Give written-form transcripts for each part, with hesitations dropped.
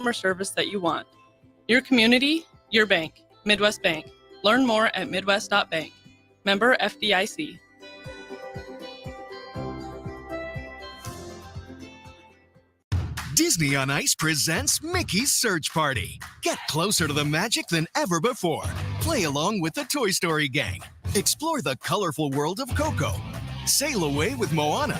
customer service that you want. Your community, your bank. Midwest Bank. Learn more at midwest.bank. Member FDIC. Disney on Ice presents Mickey's Search Party. Get closer to the magic than ever before. Play along with the Toy Story gang. Explore the colorful world of Coco. Sail away with Moana.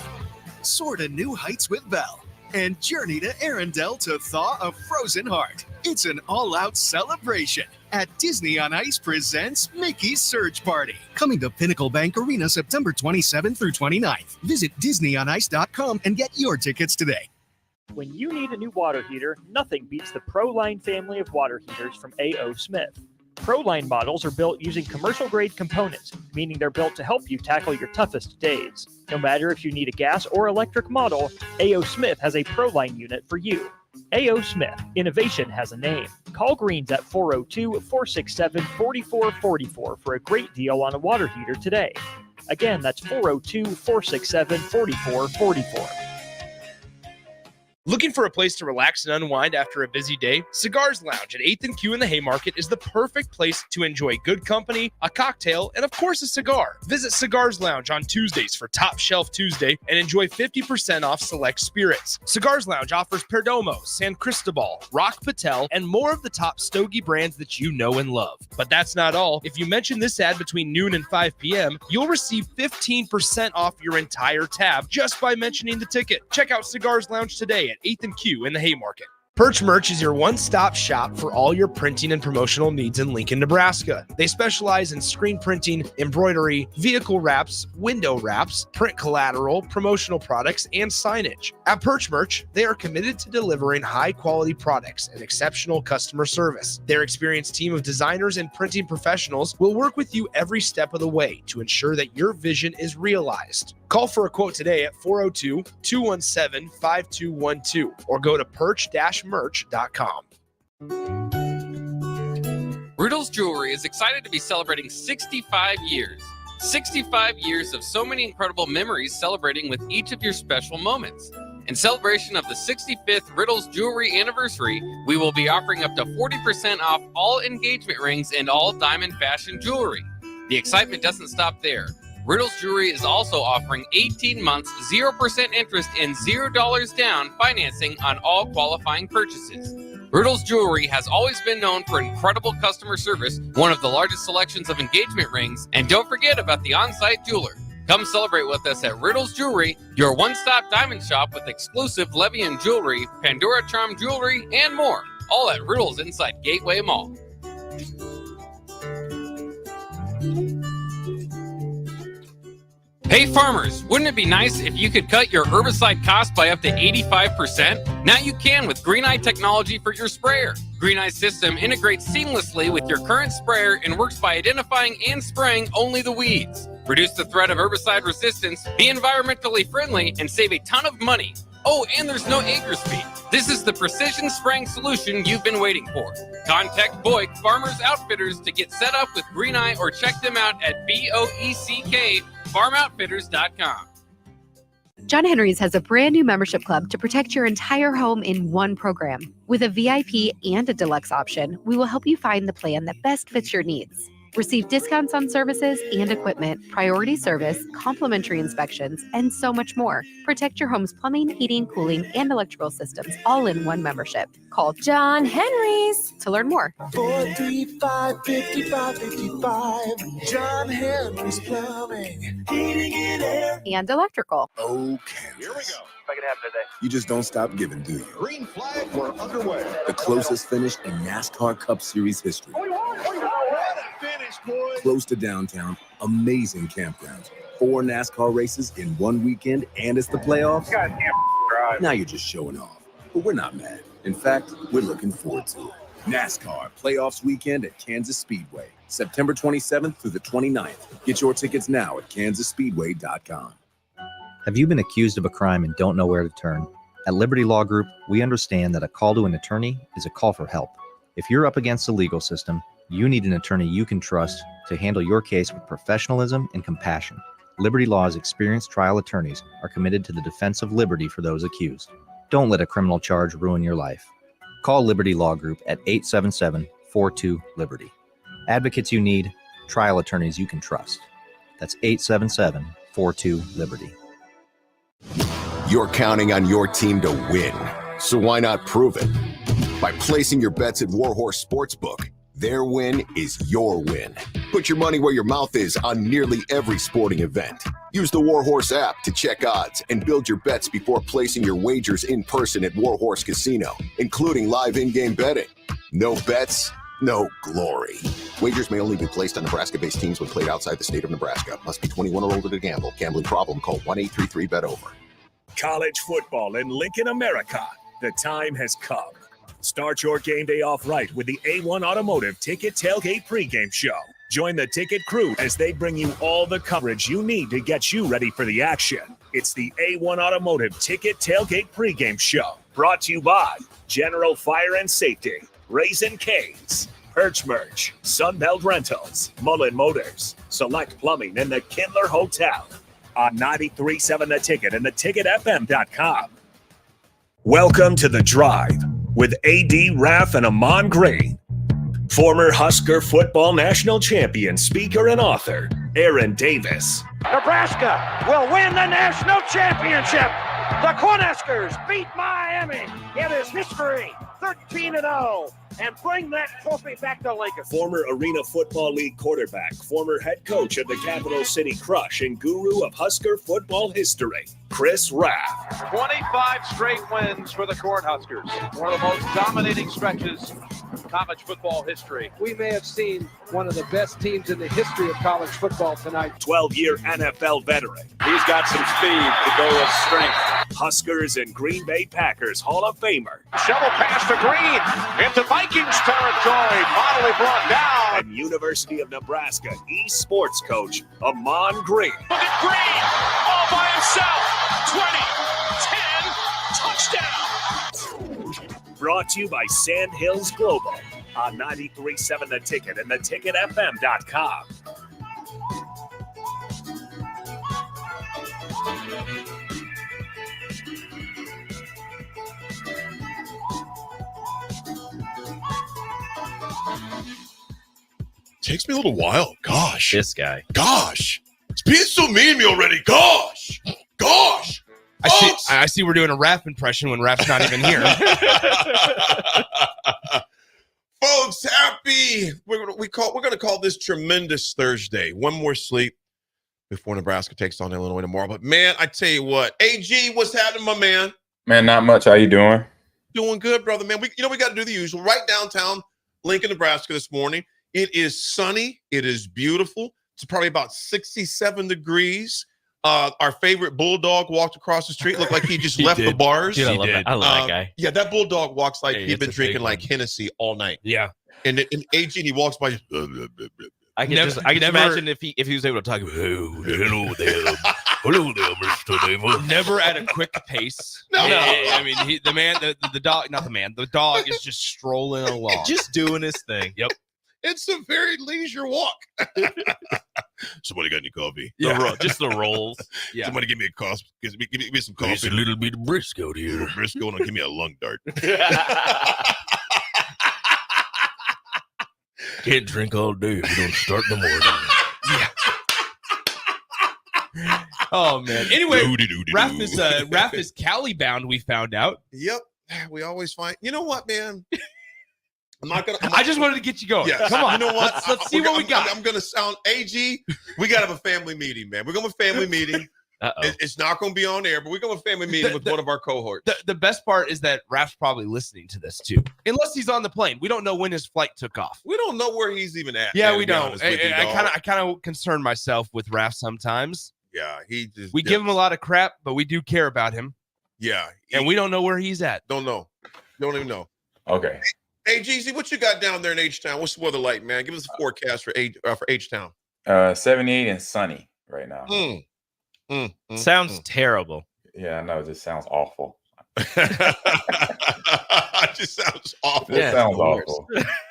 Soar to new heights with Belle. And journey to Arendelle to thaw a frozen heart. It's an all-out celebration at Disney on Ice presents Mickey's Surge Party. Coming to Pinnacle Bank Arena September 27th through 29th. Visit DisneyOnIce.com and get your tickets today. When you need a new water heater, nothing beats the ProLine family of water heaters from A.O. Smith. ProLine models are built using commercial-grade components, meaning they're built to help you tackle your toughest days. No matter if you need a gas or electric model, A.O. Smith has a ProLine unit for you. A.O. Smith, innovation has a name. Call Greens at 402-467-4444 for a great deal on a water heater today. Again, that's 402-467-4444. Looking for a place to relax and unwind after a busy day? Cigars Lounge at 8th and Q in the Haymarket is the perfect place to enjoy good company, a cocktail, and of course a cigar. Visit Cigars Lounge on Tuesdays for Top Shelf Tuesday and enjoy 50% off select spirits. Cigars Lounge offers Perdomo, San Cristobal, Rock Patel, and more of the top stogie brands that you know and love. But that's not all. If you mention this ad between noon and 5 p.m., you'll receive 15% off your entire tab just by mentioning the ticket. Check out Cigars Lounge today at 8th and Q in the Haymarket. Perch Merch is your one-stop shop for all your printing and promotional needs in Lincoln, Nebraska. They specialize in screen printing, embroidery, vehicle wraps, window wraps, print collateral, promotional products, and signage. At Perch Merch, they are committed to delivering high-quality products and exceptional customer service. Their experienced team of designers and printing professionals will work with you every step of the way to ensure that your vision is realized. Call for a quote today at 402-217-5212 or go to perch-merch.com. Riddle's Jewelry is excited to be celebrating 65 years. 65 years of so many incredible memories celebrating with each of your special moments. In celebration of the 65th Riddle's Jewelry anniversary, we will be offering up to 40% off all engagement rings and all diamond fashion jewelry. The excitement doesn't stop there. Riddle's Jewelry is also offering 18 months, 0% interest and $0 down financing on all qualifying purchases. Riddle's Jewelry has always been known for incredible customer service, one of the largest selections of engagement rings, and don't forget about the on-site jeweler. Come celebrate with us at Riddle's Jewelry, your one-stop diamond shop with exclusive Levian jewelry, Pandora Charm jewelry, and more, all at Riddle's inside Gateway Mall. Hey farmers, wouldn't it be nice if you could cut your herbicide cost by up to 85%? Now you can with Green Eye technology for your sprayer. Green Eye's system integrates seamlessly with your current sprayer and works by identifying and spraying only the weeds. Reduce the threat of herbicide resistance, be environmentally friendly, and save a ton of money. Oh, and there's no acres fee. This is the precision spraying solution you've been waiting for. Contact Boyk Farmers Outfitters to get set up with Green Eye or check them out at BOECK.FarmOutfitters.com. John Henry's has a brand new membership club to protect your entire home in one program. With a VIP and a deluxe option, we will help you find the plan that best fits your needs. Receive discounts on services and equipment, priority service, complimentary inspections, and so much more. Protect your home's plumbing, heating, cooling, and electrical systems all in one membership. Call John Henry's to learn more. 435-5555. John Henry's Plumbing, Heating and Air, and Electrical. Oh, Kansas. Here we go. If I could have it today. You just don't stop giving, do you? Green flag, we're underway. The closest finish in NASCAR Cup Series history. Close to downtown, amazing campgrounds, 4 NASCAR races in one weekend, and it's the playoffs. Now you're just showing off, but we're not mad. In fact, we're looking forward to it. NASCAR Playoffs Weekend at Kansas Speedway, September 27th through the 29th. Get your tickets now at kansasspeedway.com. Have you been accused of a crime and don't know where to turn? At Liberty Law Group, we understand that a call to an attorney is a call for help. If you're up against the legal system, you need an attorney you can trust to handle your case with professionalism and compassion. Liberty Law's experienced trial attorneys are committed to the defense of liberty for those accused. Don't let a criminal charge ruin your life. Call Liberty Law Group at 877-42-LIBERTY. Advocates you need, trial attorneys you can trust. That's 877-42-LIBERTY. You're counting on your team to win, so why not prove it? By placing your bets at Warhorse Sportsbook. Their win is your win. Put your money where your mouth is on nearly every sporting event. Use the Warhorse app to check odds and build your bets before placing your wagers in person at Warhorse Casino, including live in-game betting. No bets, no glory. Wagers may only be placed on Nebraska-based teams when played outside the state of Nebraska. Must be 21 or older to gamble. Gambling problem? Call 1-833-BET-OVER. College football in Lincoln, America. The time has come. Start your game day off right with the A1 Automotive Ticket Tailgate pregame show. Join the ticket crew as they bring you all the coverage you need to get you ready for the action. It's the A1 Automotive Ticket Tailgate pregame show. Brought to you by General Fire and Safety, Raisin Canes, Perch Merch, Sunbelt Rentals, Mullen Motors, Select Plumbing, and the Kindler Hotel. On 93.7 The Ticket and theticketfm.com. Welcome to The Drive with A.D. Raff and Ahman Green. Former Husker football national champion, speaker, and author, Aaron Davis. Nebraska will win the national championship. The Cornhuskers beat Miami. It is history, 13-0, and bring that trophy back to Lincoln. Former Arena Football League quarterback, former head coach of the Capital City Crush, and guru of Husker football history, Chris Raff. 25 straight wins for the Cornhuskers. One of the most dominating stretches in college football history. We may have seen one of the best teams in the history of college football tonight. 12-year NFL veteran. He's got some speed to go with strength. Huskers and Green Bay Packers Hall of Famer. Shovel pass to Green into Vikings territory. Finally brought down. And University of Nebraska eSports coach, Ahman Green. Look at Green all by himself. 20, 10, touchdown. Brought to you by Sand Hills Global on 93.7 The Ticket and theticketfm.com. Takes me a little while. Gosh. This guy. Gosh. It's being so mean to me already. Gosh. Gosh. I see we're doing a Raff impression when Raff's not even here. Folks, happy. We're going to call this Tremendous Thursday. One more sleep before Nebraska takes on Illinois tomorrow. But, man, I tell you what. AG, what's happening, my man? Man, not much. How you doing? Doing good, brother, man. We got to do the usual. Right downtown Lincoln, Nebraska this morning. It is sunny. It is beautiful. It's probably about 67 degrees. Our favorite bulldog walked across the street. Looked like he just left the bars. Dude, I love that guy. Yeah, that bulldog walks like he'd been drinking like Hennessy all night. Yeah. And AG, he walks by. I can imagine if he was able to talk. Oh, hello there. Hello there, Mr. Davis. Never at a quick pace. No. I mean, the dog is just strolling along. Just doing his thing. Yep. It's a very leisure walk. Somebody got any coffee? Yeah. Just the rolls. Yeah. Somebody give me a coffee. Give me some coffee. There's a little bit of brisk out here. Briscoe, and give me a lung dart. Can't drink all day if you don't start in the morning. Yeah. Oh man. Anyway, Raff is Cali bound. We found out. Yep. We always find. You know what, man? I just wanted to get you going. Yeah, come on. You know what? Let's see what we got. I'm going to sound AG. We got to have a family meeting, man. We're going to have a family meeting. It's not going to be on air, but we're going to have a family meeting with one of our cohorts. The best part is that Raff's probably listening to this too, unless he's on the plane. We don't know when his flight took off. We don't know where he's even at. Yeah, we don't. I kind of concern myself with Raff sometimes. Yeah, we give him a lot of crap, but we do care about him. Yeah, and we don't know where he's at. Don't know. Don't even know. Okay. Hey, GZ, what you got down there in H-Town? What's the weather like, man? Give us a forecast for H-Town. 78 and sunny right now. Sounds terrible. Yeah, I know. It just sounds awful. It just sounds awful. It sounds awful.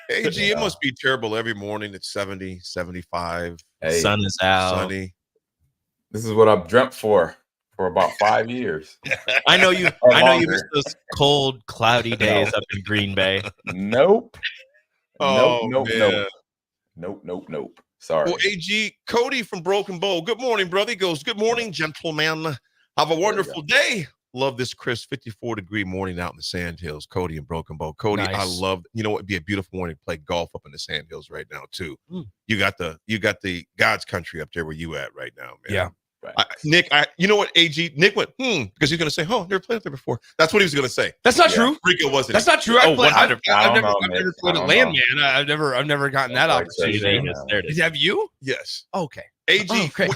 AG, it must be terrible every morning. It's 70, 75. Hey, sun is out. Sunny. This is what I've dreamt for for about 5 years. I know you. Or I know you longer. miss those cold, cloudy days up in Green Bay. Nope. Oh, Nope. man. Nope. Sorry. Well, AG, Cody from Broken Bow. Good morning, brother. He goes, good morning, gentlemen. Have a wonderful day. Love this crisp 54-degree morning out in the Sandhills. Cody and Broken Bow. Cody, Nice. I love, it'd be a beautiful morning to play golf up in the Sandhills right now, too. You got the God's country up there where you at right now, man. Yeah. Right. Nick, you know what, AG? Nick went, because he's going to say, never played up there before. That's what he was going to say. That's not true. Rico wasn't. That's not true. I've never played a know. landman. I've never gotten that opportunity. There it is. Have you? Yes. Okay. AG, Okay.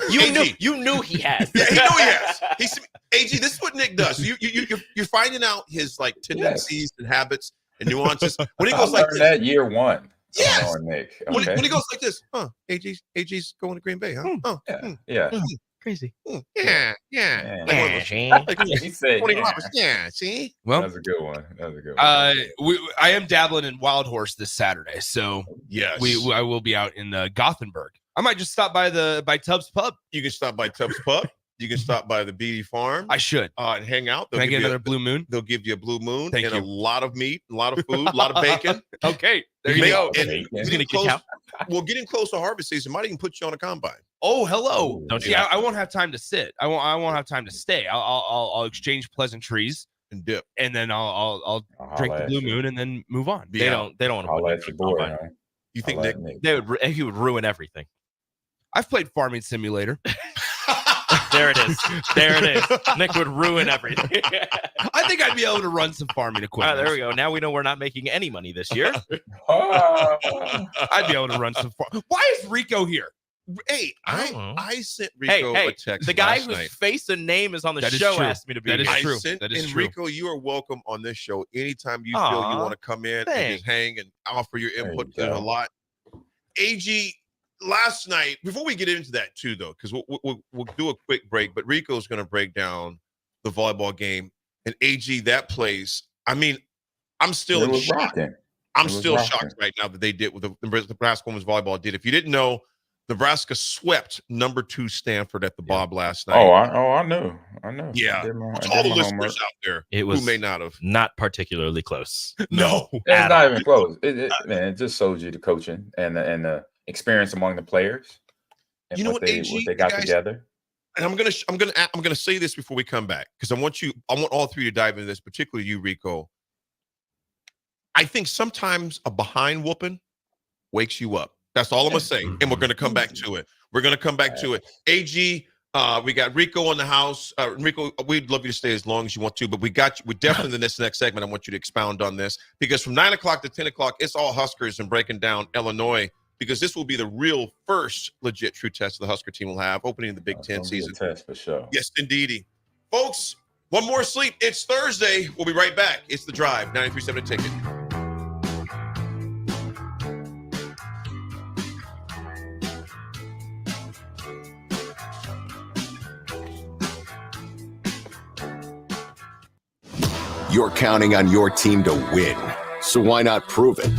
You knew he has. Yeah, he knew he has. AG, this is what Nick does. You're finding out his like tendencies and habits and nuances. When he goes like this, that year one. Yes. Nick. When Okay. he goes like this, AG's going to Green Bay, huh? Yeah. Crazy. Yeah. Like, he said, See? Well, that's a good one. I am dabbling in Wild Horse this Saturday, so yes, I will be out in Gothenburg. I might just stop by Tubbs Pub. You can stop by Tubbs Pub. You can stop by the Beatty Farm. I should. And hang out. Can I get another Blue Moon? They'll give you a Blue Moon Thank and you. a lot of meat, a lot of food, a lot of bacon. Okay, there you go. And He's gonna kick out. Well, getting close to harvest season might even put you on a combine. Oh, hello. Don't you? Yeah, I won't have time to sit. I won't have time to stay. I'll exchange pleasantries and dip, and then I'll drink the Blue Moon and then move on. They don't want to I'll put let your boy. Huh? You think Nick? He would ruin everything. I've played Farming Simulator. There it is. Nick would ruin everything. I think I'd be able to run some farming equipment. There we go. Now we know we're not making any money this year. I'd be able to run some farm. Why is Rico here? Hey, I sent Rico a text. The guy last whose night. face and name is on the That is show true. asked me to be That is here. true. I sent, That is and true. Rico, you are welcome on this show anytime you feel you want to come in and just hang and offer your input. There's a lot. AG, last night, before we get into that too, though, because we'll do a quick break, but Rico's going to break down the volleyball game. And AG, that place, I mean, I'm still in shock. I'm still shocked right now that they did what the Nebraska women's volleyball did. If you didn't know, Nebraska swept number 2 Stanford at the Bob last night. I knew. Yeah. I did all the my listeners homework. out there It was who may not have. not particularly close. No. It's not even close. It just shows you the coaching and the experience among the players. And You know what what, they AG, got guys, together. And I'm gonna say this before we come back because I want all three to dive into this, particularly you, Rico. I think sometimes a behind whooping wakes you up. That's all I'm gonna say, and we're gonna come back to it. AG, we got Rico in the house. Rico, we'd love you to stay as long as you want to, but we got you. We definitely in this next segment. I want you to expound on this because from 9 o'clock to 10 o'clock, it's all Huskers and breaking down Illinois. Because this will be the real first legit true test the Husker team will have opening the Big Ten season. Test for sure. Yes, indeedy. Folks, one more sleep. It's Thursday. We'll be right back. It's The Drive, 93.7 Ticket. You're counting on your team to win, so why not prove it?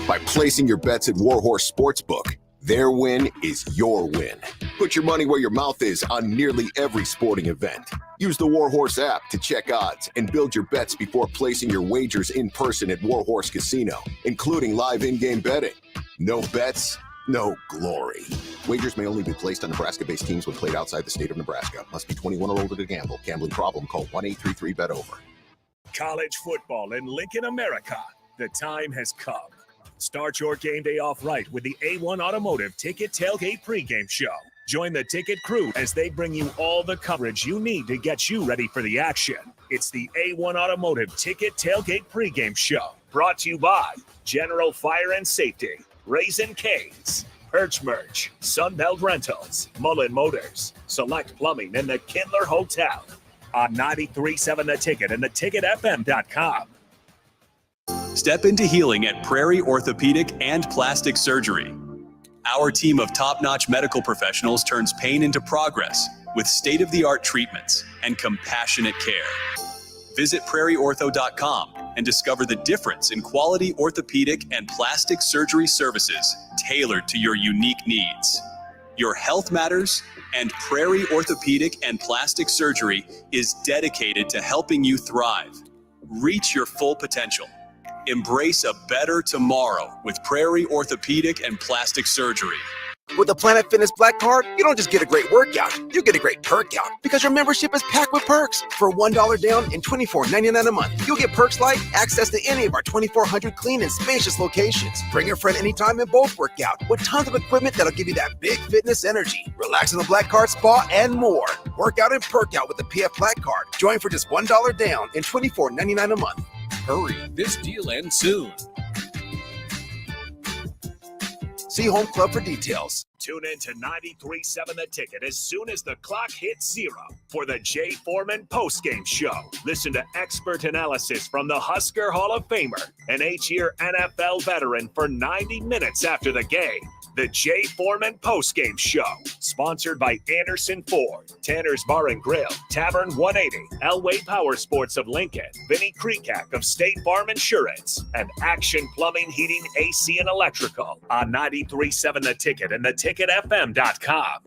By placing your bets at Warhorse Sportsbook, their win is your win. Put your money where your mouth is on nearly every sporting event. Use the Warhorse app to check odds and build your bets before placing your wagers in person at Warhorse Casino, including live in-game betting. No bets, no glory. Wagers may only be placed on Nebraska-based teams when played outside the state of Nebraska. Must be 21 or older to gamble. Gambling problem? Call 1-833-BET-OVER. College football in Lincoln, America. The time has come. Start your game day off right with the A1 Automotive Ticket Tailgate pregame show. Join the ticket crew as they bring you all the coverage you need to get you ready for the action. It's the A1 Automotive Ticket Tailgate pregame show. Brought to you by General Fire and Safety, Raisin Canes, Perch Merch, Sunbelt Rentals, Mullen Motors, Select Plumbing, and the Kindler Hotel. On 93.7 The Ticket and theticketfm.com. Step into healing at Prairie Orthopedic and Plastic Surgery. Our team of top-notch medical professionals turns pain into progress with state-of-the-art treatments and compassionate care. Visit prairieortho.com and discover the difference in quality orthopedic and plastic surgery services tailored to your unique needs. Your health matters, and Prairie Orthopedic and Plastic Surgery is dedicated to helping you thrive. Reach your full potential. Embrace a better tomorrow with Prairie Orthopedic and Plastic Surgery. With the Planet Fitness Black Card, you don't just get a great workout, you get a great perk out because your membership is packed with perks. For $1 down and $24.99 a month, you'll get perks like access to any of our 2,400 clean and spacious locations. Bring a friend anytime and both work out with tons of equipment that'll give you that big fitness energy. Relax in the Black Card spa and more. Work out and perk out with the PF Black Card. Join for just $1 down and $24.99 a month. Hurry, this deal ends soon. See Home Club for details. Tune in to 93.7 The Ticket as soon as the clock hits 0 for the Jay Foreman postgame show. Listen to expert analysis from the Husker Hall of Famer, an 8-year NFL veteran for 90 minutes after the game. The Jay Foreman postgame show, sponsored by Anderson Ford, Tanner's Bar and Grill, Tavern 180, Elway Power Sports of Lincoln, Vinnie Kreekak of State Farm Insurance, and Action Plumbing, Heating, AC, and Electrical on 93.7 The Ticket and theticketfm.com.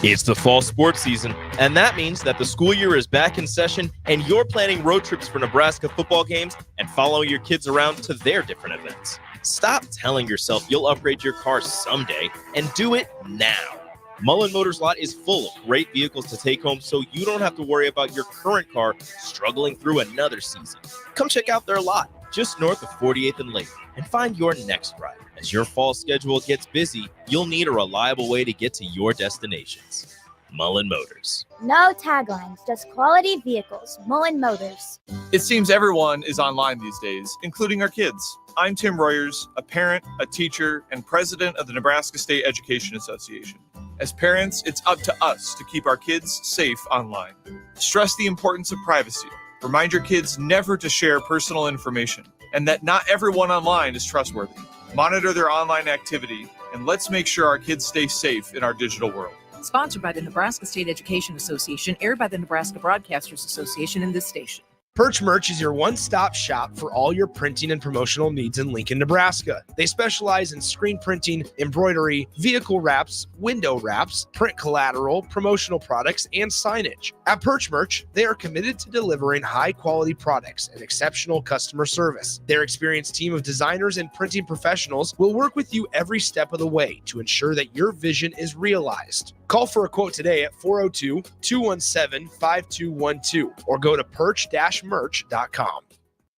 It's the fall sports season, and that means that the school year is back in session and you're planning road trips for Nebraska football games and following your kids around to their different events. Stop telling yourself you'll upgrade your car someday and do it now. Mullen Motors Lot is full of great vehicles to take home so you don't have to worry about your current car struggling through another season. Come check out their lot just north of 48th and Lake and find your next ride. As your fall schedule gets busy, you'll need a reliable way to get to your destinations. Mullen Motors. No taglines, just quality vehicles. Mullen Motors. It seems everyone is online these days, including our kids. I'm Tim Royers, a parent, a teacher, and president of the Nebraska State Education Association. As parents, it's up to us to keep our kids safe online. Stress the importance of privacy. Remind your kids never to share personal information, and that not everyone online is trustworthy. Monitor their online activity, and let's make sure our kids stay safe in our digital world. Sponsored by the Nebraska State Education Association, aired by the Nebraska Broadcasters Association and this station. Perch Merch is your one-stop shop for all your printing and promotional needs in Lincoln, Nebraska. They specialize in screen printing, embroidery, vehicle wraps, window wraps, print collateral, promotional products, and signage. At Perch Merch, they are committed to delivering high-quality products and exceptional customer service. Their experienced team of designers and printing professionals will work with you every step of the way to ensure that your vision is realized. Call for a quote today at 402-217-5212 or go to perch-merch.com.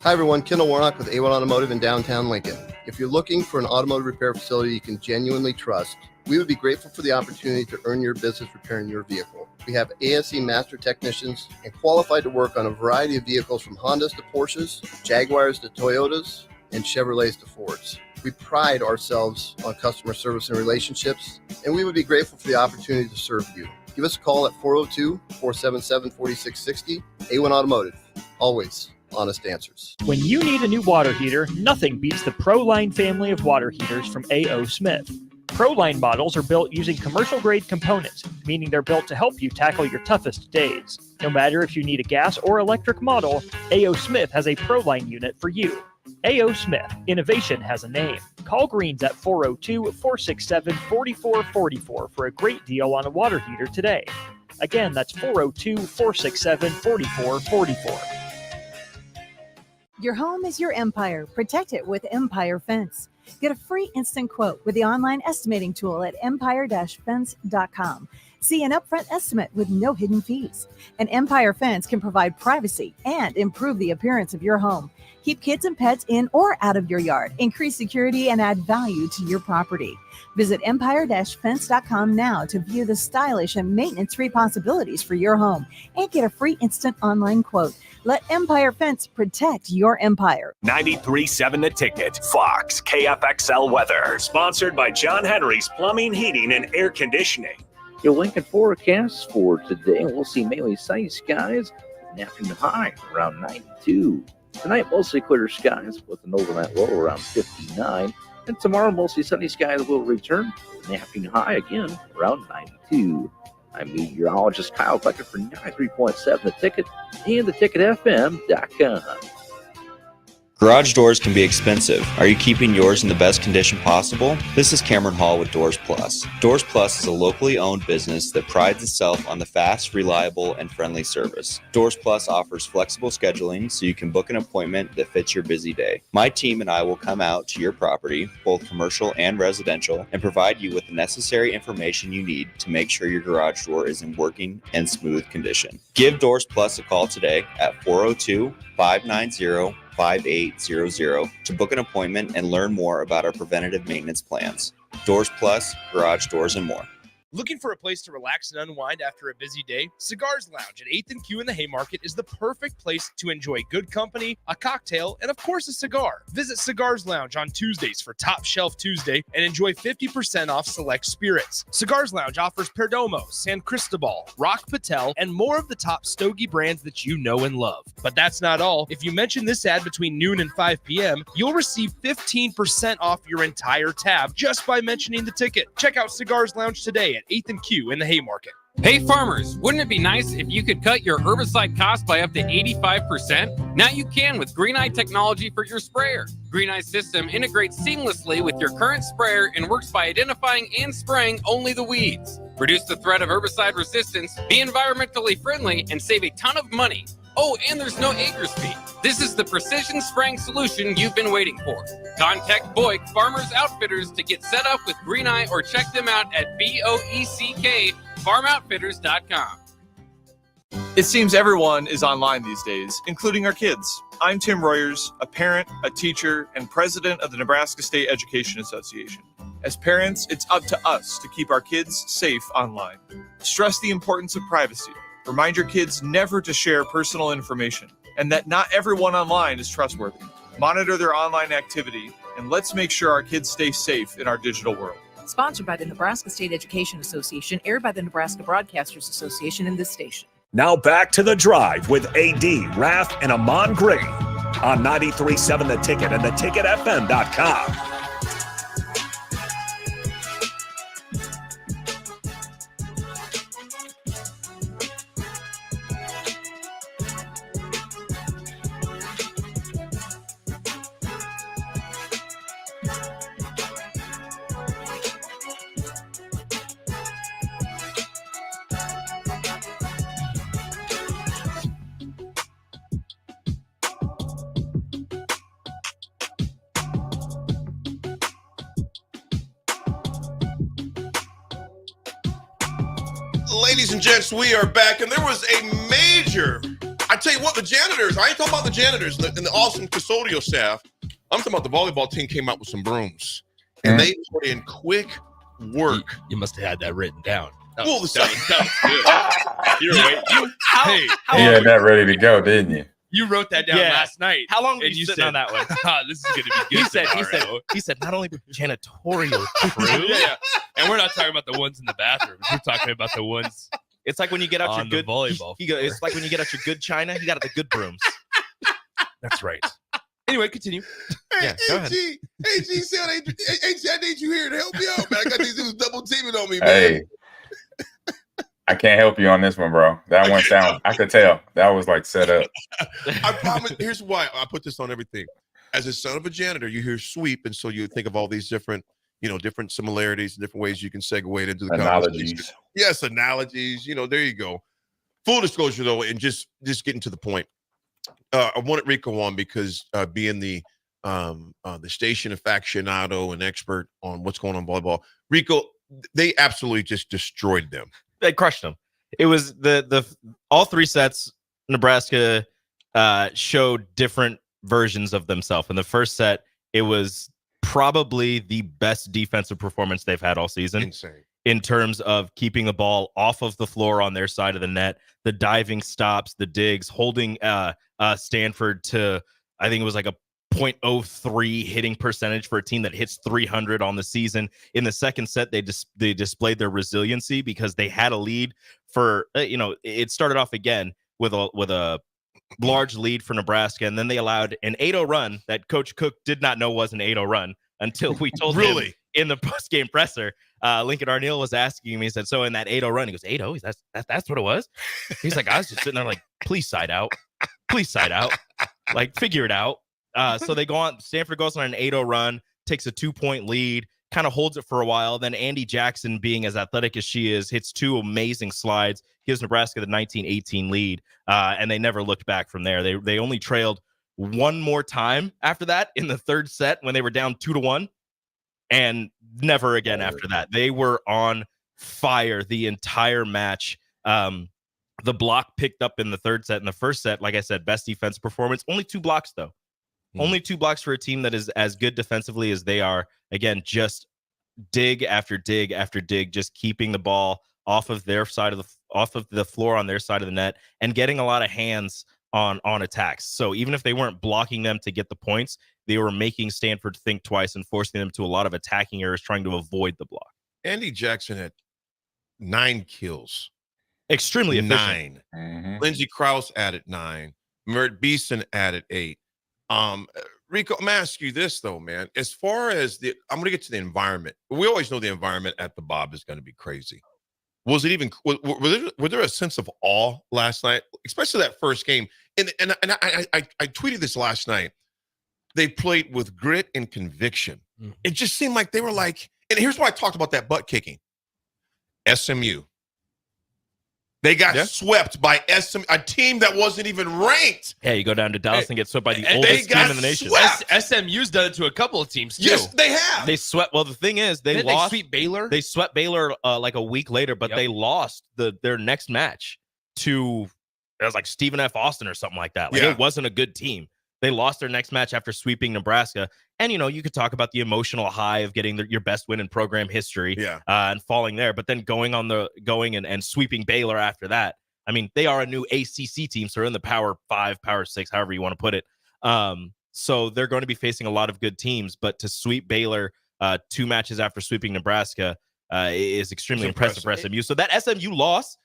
Hi everyone, Kendall Warnock with A1 Automotive in downtown Lincoln. If you're looking for an automotive repair facility you can genuinely trust, we would be grateful for the opportunity to earn your business repairing your vehicle. We have ASE master technicians and qualified to work on a variety of vehicles from Hondas to Porsches, Jaguars to Toyotas, and Chevrolets to Fords. We pride ourselves on customer service and relationships, and we would be grateful for the opportunity to serve you. Give us a call at 402-477-4660. A1 Automotive, always honest answers. When you need a new water heater, nothing beats the ProLine family of water heaters from A.O. Smith. ProLine models are built using commercial-grade components, meaning they're built to help you tackle your toughest days. No matter if you need a gas or electric model, A.O. Smith has a ProLine unit for you. A.O. Smith, innovation has a name. Call Greens at 402-467-4444 for a great deal on a water heater today. Again, that's 402-467-4444. Your home is your empire. Protect it with Empire Fence. Get a free instant quote with the online estimating tool at empire-fence.com. See an upfront estimate with no hidden fees. An Empire Fence can provide privacy and improve the appearance of your home. Keep kids and pets in or out of your yard. Increase security and add value to your property. Visit empire-fence.com now to view the stylish and maintenance-free possibilities for your home and get a free instant online quote. Let Empire Fence protect your empire. 93.7 The Ticket, Fox, KFXL weather. Sponsored by John Henry's Plumbing, Heating, and Air Conditioning. Your Lincoln forecast for today, we'll see mainly sunny skies, an afternoon high around 92. Tonight, mostly clear skies with an overnight low around 59. And tomorrow, mostly sunny skies will return, an afternoon high again around 92. I'm meteorologist Kyle Becker for 93.7 The Ticket and theticketfm.com. Garage doors can be expensive. Are you keeping yours in the best condition possible? This is Cameron Hall with Doors Plus. Doors Plus is a locally owned business that prides itself on the fast, reliable, and friendly service. Doors Plus offers flexible scheduling so you can book an appointment that fits your busy day. My team and I will come out to your property, both commercial and residential, and provide you with the necessary information you need to make sure your garage door is in working and smooth condition. Give Doors Plus a call today at 402-590-5800 to book an appointment and learn more about our preventative maintenance plans. Doors Plus, garage doors, and more. Looking for a place to relax and unwind after a busy day? Cigars Lounge at 8th and Q in the Haymarket is the perfect place to enjoy good company, a cocktail, and of course a cigar. Visit Cigars Lounge on Tuesdays for Top Shelf Tuesday and enjoy 50% off select spirits. Cigars Lounge offers Perdomo, San Cristobal, Rock Patel, and more of the top stogie brands that you know and love. But that's not all. If you mention this ad between noon and 5 p.m., you'll receive 15% off your entire tab just by mentioning the ticket. Check out Cigars Lounge today at 8th and Q in the Haymarket. Hey farmers, wouldn't it be nice if you could cut your herbicide cost by up to 85%? Now you can with Green Eye technology for your sprayer. Green Eye's system integrates seamlessly with your current sprayer and works by identifying and spraying only the weeds. Reduce the threat of herbicide resistance, be environmentally friendly, and save a ton of money. Oh, and there's no acres fee. This is the precision spraying solution you've been waiting for. Contact Boyk Farmers Outfitters to get set up with Green Eye or check them out at BOECK FarmOutfitters.com. It seems everyone is online these days, including our kids. I'm Tim Royers, a parent, a teacher, and president of the Nebraska State Education Association. As parents, it's up to us to keep our kids safe online. Stress the importance of privacy. Remind your kids never to share personal information and that not everyone online is trustworthy. Monitor their online activity, and let's make sure our kids stay safe in our digital world. Sponsored by the Nebraska State Education Association, aired by the Nebraska Broadcasters Association and this station. Now back to The Drive with AD, Raff, and Ahman Gray on 93.7 The Ticket and theticketfm.com. Ladies and gents, we are back, and there was a major, I tell you what, the janitors, I ain't talking about the janitors and the awesome custodial staff. I'm talking about the volleyball team came out with some brooms, and they put in quick work. You must have had that written down. That was good. You're right. You had that ready to go, didn't you? You wrote that down last night. How long were and you you sitting said, on that one? This is going to be good. He said, not only janitorial crew. yeah. And we're not talking about the ones in the bathrooms. We're talking about the ones. It's like when you get out your on good the volleyball. It's like when you get out your good china. You got the good brooms. That's right. Anyway, continue. Yeah, go ahead. AG, I need you here to help me out, man. I got these dudes double teaming on me, man. Hey, I can't help you on this one, bro. That one sound, I could tell that was like set up. I promise. Here's why I put this on everything. As a son of a janitor, you hear sweep, and so you think of all these different, different similarities, different ways you can segue it into the conversation. Yes, analogies. There you go. Full disclosure, though, and just getting to the point. I wanted Rico on because being the station aficionado and expert on what's going on in volleyball, Rico, they absolutely just destroyed them. They crushed them. It was the all three sets. Nebraska showed different versions of themselves. In the first set, it was probably the best defensive performance they've had all season. Insane. In terms of keeping the ball off of the floor on their side of the net, the diving stops, the digs, holding Stanford to, I think it was like a .03 hitting percentage for a team that hits 300 on the season. In the second set, they displayed their resiliency because they had a lead for, it started off again with a large lead for Nebraska, and then they allowed an 8-0 run that Coach Cook did not know was an 8-0 run until we told him in the post-game presser. Lincoln Arneal was asking me, he said, so in that 8-0 run, he goes, 8-0? That's what it was? He's like, I was just sitting there like, please side out. Like, figure it out. So they go on. Stanford goes on an 8-0 run, takes a 2-point lead, kind of holds it for a while. Then Andy Jackson, being as athletic as she is, hits 2 amazing slides, gives Nebraska the 19-18 lead, and they never looked back from there. They only trailed one more time after that in the third set when they were down 2-1, and never again after that. They were on fire the entire match. The block picked up in the third set. In the first set, like I said, best defense performance. Only 2 blocks, though. Only 2 blocks for a team that is as good defensively as they are. Again, just dig after dig after dig, just keeping the ball off of their side of the floor on their side of the net and getting a lot of hands on attacks. So even if they weren't blocking them to get the points, they were making Stanford think twice and forcing them to a lot of attacking errors, trying to avoid the block. Andy Jackson had 9 kills. Extremely efficient. 9. Lindsey Krause added 9. Merritt Beeson added 8. Rico, I'm gonna ask you this though, man. As far as I'm gonna get to the environment. We always know the environment at the Bob is gonna be crazy. Was it even? Was there a sense of awe last night, especially that first game? And I tweeted this last night. They played with grit and conviction. It just seemed like they were like. And here's why I talked about that butt kicking. SMU. They got swept by SMU, a team that wasn't even ranked. Yeah, you go down to Dallas and get swept by the oldest team in the nation. SMU's done it to a couple of teams, too. Yes, they have. They swept. Well, the thing is, they lost. They sweep Baylor? They swept Baylor like a week later, but they lost their next match to, it was like Stephen F. Austin or something like that. Like it wasn't a good team. They lost their next match after sweeping Nebraska. And, you could talk about the emotional high of getting your best win in program history and falling there, but then going and sweeping Baylor after that. I mean, they are a new ACC team, so they're in the Power 5, Power 6, however you want to put it. So they're going to be facing a lot of good teams, but to sweep Baylor 2 matches after sweeping Nebraska is extremely impressive for SMU. So that SMU loss,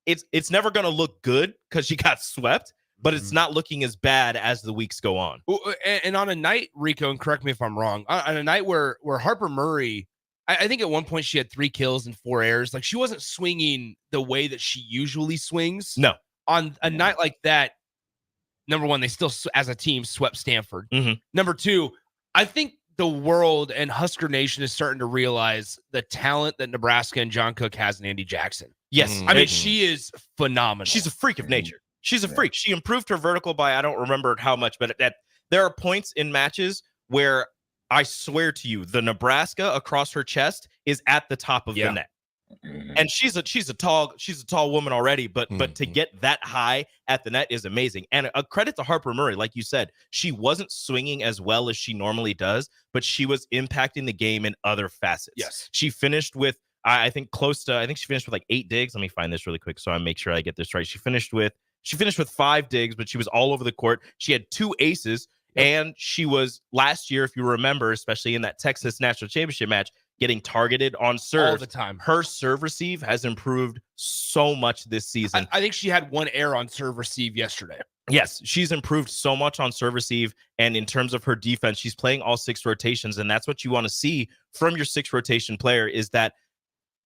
it's never going to look good because you got swept, but it's not looking as bad as the weeks go on. And on a night, Rico, and correct me if I'm wrong, on a night where Harper Murray, I think at one point she had 3 kills and 4 errors. Like she wasn't swinging the way that she usually swings. No. On a night like that, number one, they still, as a team, swept Stanford. Number 2, I think the world and Husker Nation is starting to realize the talent that Nebraska and John Cook has in Andy Jackson. Yes. I mean, she is phenomenal. She's a freak of nature. She's a freak. She improved her vertical by, I don't remember how much, but there are points in matches where I swear to you, the Nebraska across her chest is at the top of the net. And she's a tall woman already, but to get that high at the net is amazing. And a credit to Harper Murray, like you said, she wasn't swinging as well as she normally does, but she was impacting the game in other facets. Yes. She finished with, I think she finished with like 8 digs. Let me find this really quick so I make sure I get this right. She finished with 5 digs, but she was all over the court. She had 2 aces, and she was last year, if you remember, especially in that Texas National Championship match, getting targeted on serve all the time. Her serve receive has improved so much this season. I think she had 1 error on serve receive yesterday. Yes, she's improved so much on serve receive, and in terms of her defense, she's playing all 6 rotations, and that's what you want to see from your 6 rotation player is that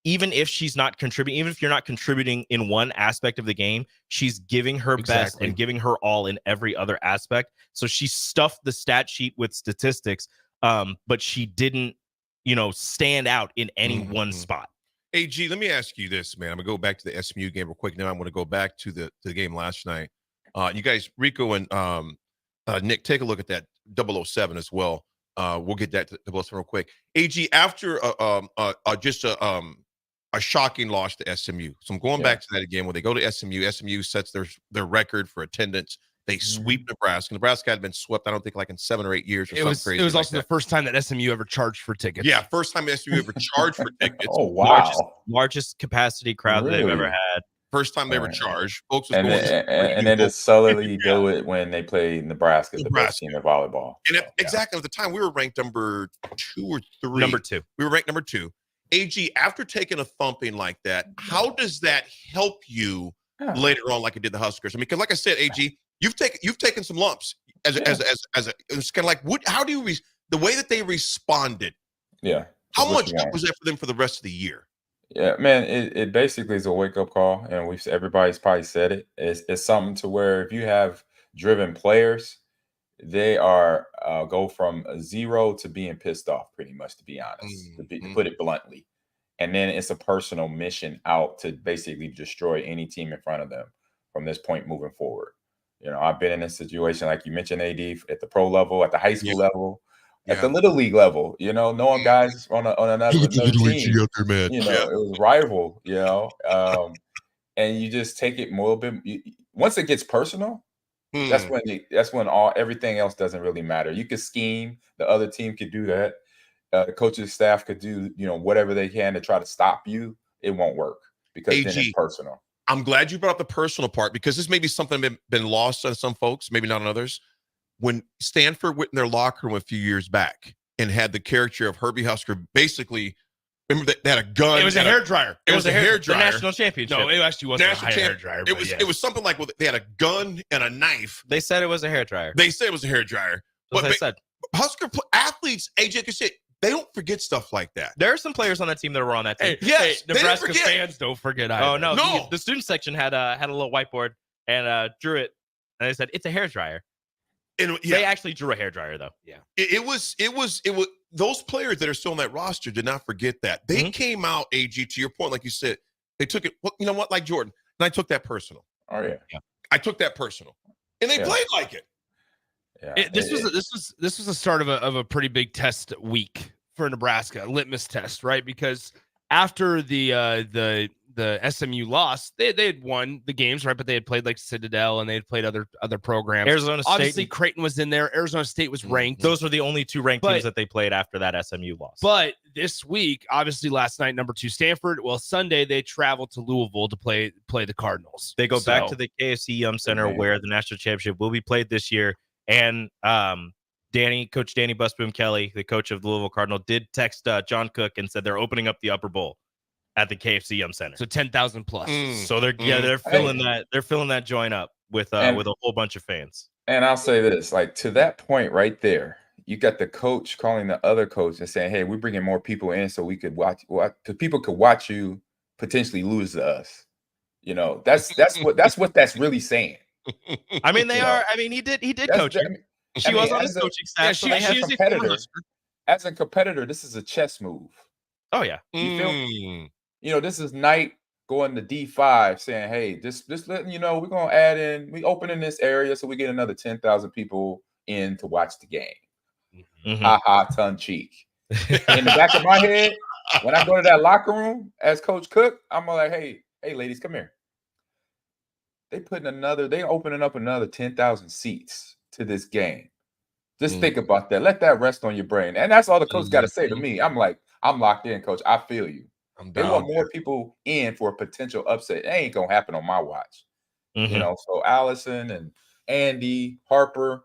even if she's not contributing, even if you're not contributing in one aspect of the game, she's giving her best and giving her all in every other aspect. So she stuffed the stat sheet with statistics, but she didn't, stand out in any one spot. AG, let me ask you this, man. I'm going to go back to the SMU game real quick. Now I'm going to go back to the game last night. You guys, Rico and Nick, take a look at that 007 as well. We'll get that to 007 real quick. AG, after a shocking loss to SMU. So I'm going back to that again. When they go to SMU sets their record for attendance. They sweep Nebraska. Nebraska had been swept, I don't think, like in 7 or 8 years or something crazy. It was also the first time that SMU ever charged for tickets. Yeah, first time SMU ever charged for tickets. Oh, wow. Largest capacity crowd they've ever had. First time they were charged. Folks was and then just solidly do it when they play Nebraska, the best team in volleyball. And exactly. At the time, we were ranked number 2 or 3. Number 2. We were ranked number 2. AG, after taking a thumping like that, how does that help you later on, like it did the Huskers? I mean, because like I said, AG, you've taken some lumps as it's kind of like how do you the way that they responded? Yeah. How much help was that for them for the rest of the year? Yeah, man, it basically is a wake up call, and everybody's probably said it. It's something to where if you have driven players, they are go from 0 to being pissed off, pretty much, to be honest, to put it bluntly. And then it's a personal mission out to basically destroy any team in front of them from this point moving forward. I've been in a situation, like you mentioned, AD, at the pro level, at the high school level, at the little league level, knowing guys on another team, it was rival, and you just take it more a bit. Once it gets personal, that's when everything else doesn't really matter. You could scheme, the other team could do that. The coaching staff could do, whatever they can to try to stop you. It won't work because then it's personal. I'm glad you brought up the personal part, because this may be something been lost on some folks, maybe not on others. When Stanford went in their locker room a few years back and had the caricature of Herbie Husker, basically, remember they had a gun. It was a hairdryer. It was a hairdryer. The national championship. No, it actually wasn't a hairdryer. It was something like, they had a gun and a knife. They said it was a hairdryer. They said it was a hairdryer. That's what they said. Husker athletes, AJ could say, they don't forget stuff like that. There are some players on that team that were on that team. Yes, Nebraska fans don't forget either. Oh no, the student section had a little whiteboard and drew it, and they said it's a hairdryer. They actually drew a hairdryer though. Yeah, it was those players that are still on that roster did not forget that. They came out, AG, to your point, like you said, they took it. Well, you know what, like Jordan, and I took that personal. Oh yeah. I took that personal, and they played like it. Yeah. This was the start of a pretty big test week for Nebraska, a litmus test, right? Because after the SMU loss, they had won the games, right? But they had played like Citadel and they had played other programs. Arizona State, obviously Creighton was in there. Arizona State was ranked. Those were the only two ranked teams that they played after that SMU loss. But this week, obviously last night, number 2 Stanford. Well, Sunday they traveled to Louisville to play the Cardinals. They go back to the KFC Yum Center where the national championship will be played this year. And Coach Danny Busboom Kelly, the coach of the Louisville Cardinal, did text John Cook and said they're opening up the Upper Bowl at the KFC Yum Center. So 10,000 plus. So they're filling that joint up with a whole bunch of fans. And I'll say this, like, to that point right there, you got the coach calling the other coach and saying, "Hey, we're bringing more people in so we could watch, because people could watch you potentially lose to us." That's what that's really saying. I mean, he did coach her. She was on his coaching staff. So they had competitors. As a competitor, this is a chess move. Oh yeah, you feel? This is Knight going to D5, saying, "Hey, this letting you know we're gonna add in. We open in this area so we get another 10,000 people in to watch the game." Ha ha, tongue cheek. In the back of my head, when I go to that locker room as Coach Cook, I'm like, "Hey, ladies, come here." They opening up another 10,000 seats to this game. Just think about that. Let that rest on your brain. And that's all the coach got to say to me. I'm like, I'm locked in, coach. I feel you. They want more people in for a potential upset. It ain't going to happen on my watch. So Allison and Andy, Harper,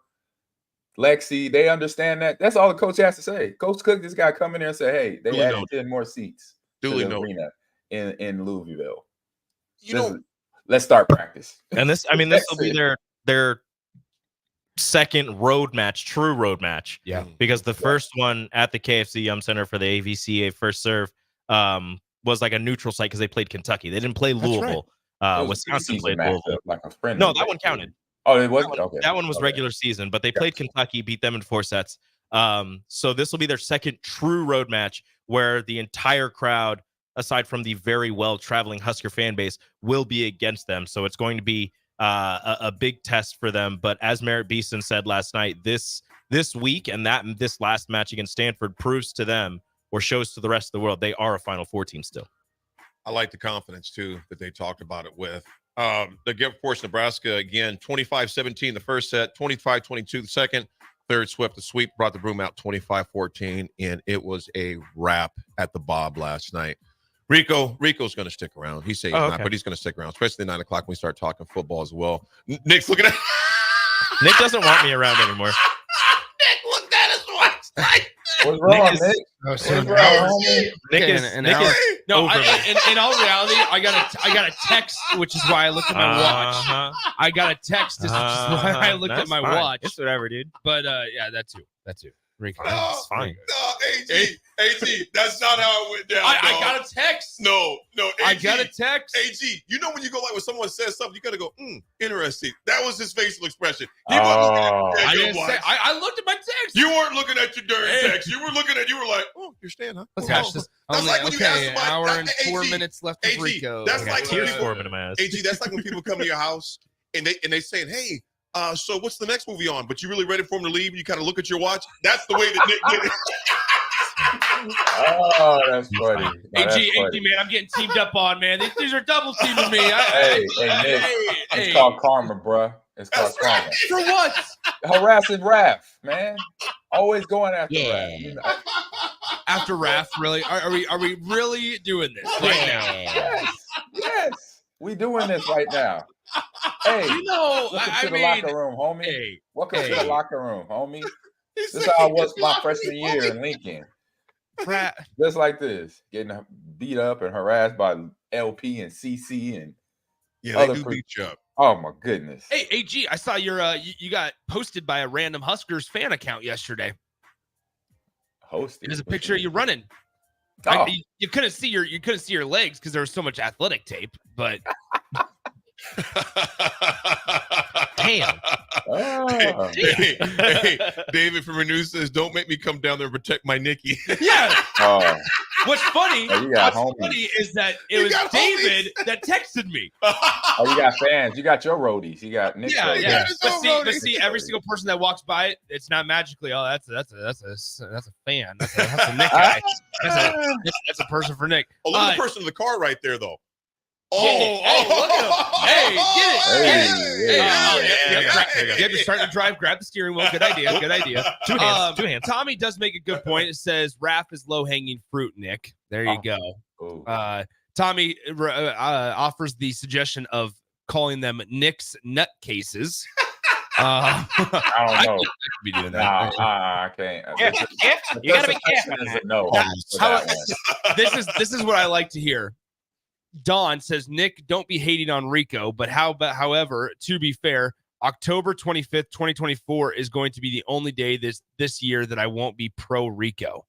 Lexi, they understand that. That's all the coach has to say. Coach Cook just got to come in there and say, "Hey, they added 10 more seats to the arena in Louisville. Let's start practice." And this will be their second true road match. Yeah. Because the first one at the KFC Yum Center for the AVCA First Serve was like a neutral site because they played Kentucky. They didn't play Louisville. Wisconsin played Louisville. Like a friend. No, that one counted. Oh, it was? Okay. That one was regular season, but they played Kentucky, beat them in 4 sets. So this will be their second true road match where the entire crowd, aside from the very well-traveling Husker fan base, will be against them. So it's going to be a big test for them. But as Merritt Beeson said last night, this week and this last match against Stanford proves to them, or shows to the rest of the world, they are a Final Four team still. I like the confidence, too, that they talked about it with. The gift force Nebraska, again, 25-17 the first set, 25-22 the second. Third swept the sweep, brought the broom out 25-14, and it was a wrap at the Bob last night. Rico's going to stick around. He said he's not, but he's going to stick around, especially at 9 o'clock when we start talking football as well. Nick's looking at Nick doesn't want me around anymore. Nick looked at us once. What's wrong, Nick? In all reality, I got a text, which is why I looked at my watch. I got a text, which is why I looked at my watch. It's whatever, dude. But yeah, that too. Rico, it's fine. No, AG, that's not how it went down. I got a text. No, AG, I got a text. AG, you know when you go like when someone says something, you gotta go, interesting. That was his facial expression. I didn't say. I looked at my text. You weren't looking at your dirty text. You were like, oh, you're staying, huh? Oh, gosh, that's like when you ask somebody, an hour and 4 minutes left of Rico. That's like tears forming in my eyes. AG, that's like when people come to your house and they saying, hey, so what's the next movie on? But you really ready for him to leave? And you kind of look at your watch. That's the way that Nick did it. Oh, that's funny. No, AG, man, I'm getting teamed up on, man. These are double teaming me. Hey, Nick, it's called karma, bro. It's called karma. For what? Harassing Raff, man. Always going after Raff. You know? After Raff, really? Are we really doing this right now? Yes. We doing this right now. Hey, welcome to the locker room, homie. Welcome to the locker room, homie. This is how I was my freshman year in Lincoln. Just like this, getting beat up and harassed by LP and CC and they do beat you up. Oh my goodness! Hey, AG, I saw your you got posted by a random Huskers fan account yesterday. Hosted. There's a picture of you running. Oh. You couldn't see your legs because there was so much athletic tape, but. Damn. Oh. Hey, David from Renew says, "Don't make me come down there and protect my Nikki." Yeah. Oh. What's funny? What's funny is that it was David that texted me. Oh, you got fans. You got your roadies. You got Nick. Yeah. But see, every single person that walks by it, it's not magically. Oh, that's a fan. That's a Nick guy. That's a person for Nick. Oh, look at the person in the car right there, though. Look at him. Hey, get it. You're starting to drive. Grab the steering wheel. Good idea. Two hands. Tommy does make a good point. It says Raff is low-hanging fruit, Nick. There you go. Tommy offers the suggestion of calling them Nick's nutcases. I don't know. I could be doing that. I can't. You gotta be careful. No. This is what I like to hear. Don says, Nick, don't be hating on Rico, but however, to be fair, October 25th, 2024 is going to be the only day this year that I won't be pro Rico.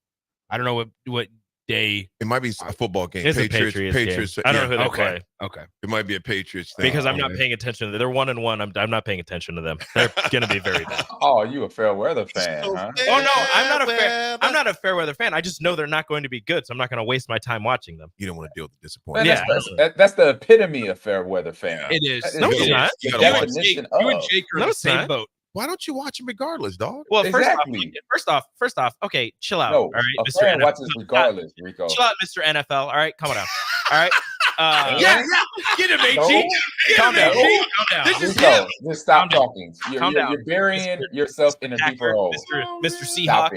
I don't know what day. It might be a football game. It's Patriots game. I don't know who they play. Okay. It might be a Patriots thing. Because I'm not paying attention to them. They're 1-1. I'm not paying attention to them. They're going to be very bad. Oh, you a fair weather fan, huh? Oh no, I'm not a fair weather fan. I just know they're not going to be good, so I'm not going to waste my time watching them. You don't want to deal with the disappointment. Yeah, that's the epitome of fair weather fan. It is. No, it's not. You and Jake are in the same boat. Why don't you watch him regardless, dog? Well, exactly. first off, okay, chill out. No, all right, a fan watches regardless, Rico. Chill out, Mr. NFL. All right, come on down. All right. Yeah, get him, AG. Calm down. This is Rico, him. just stop talking. You're burying yourself in a deeper hole. Mr. Seahawk,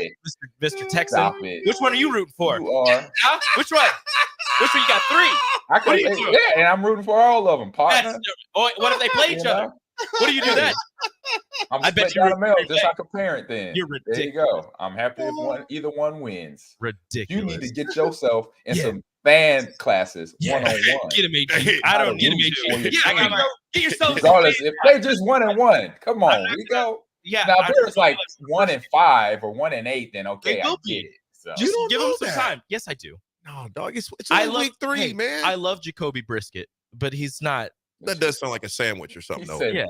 Mr. Texan. Stop it. Which one are you rooting for? You are. Huh? Which one? You got three. And I'm rooting for all of them, partner. What if they play each other? What do you do then? I bet you just like a parent then. You're ridiculous. There you go. I'm happy if either one wins. Ridiculous. You need to get yourself in some fan classes one-on-one. Get him, AG. I don't get him, AG. Get yourself. Regardless, if they just 1-1, come on, Rico. Yeah. Now, if there's like 1-5 or 1-8, then okay, I get it. So. Just give them some time. Yes, I do. No, dog. It's only week 3, man. I love Jacoby Brisket, but he's not. That does sound like a sandwich or something, though. Yeah.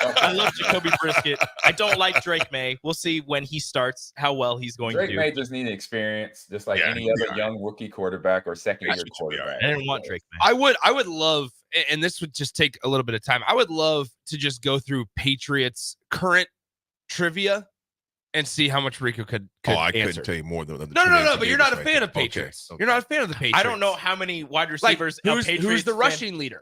I love Jacoby Brisket. I don't like Drake May. We'll see when he starts how well he's going to do. Drake May just needs experience, just like any other young rookie quarterback or second-year quarterback. I didn't want Drake May. I would love, and this would just take a little bit of time. I would love to just go through Patriots current trivia and see how much Rico could I answer. couldn't tell you more than the No, but you're not a fan of Patriots. You're not a fan of the Patriots. I don't know how many wide receivers. Like, who's the rushing leader?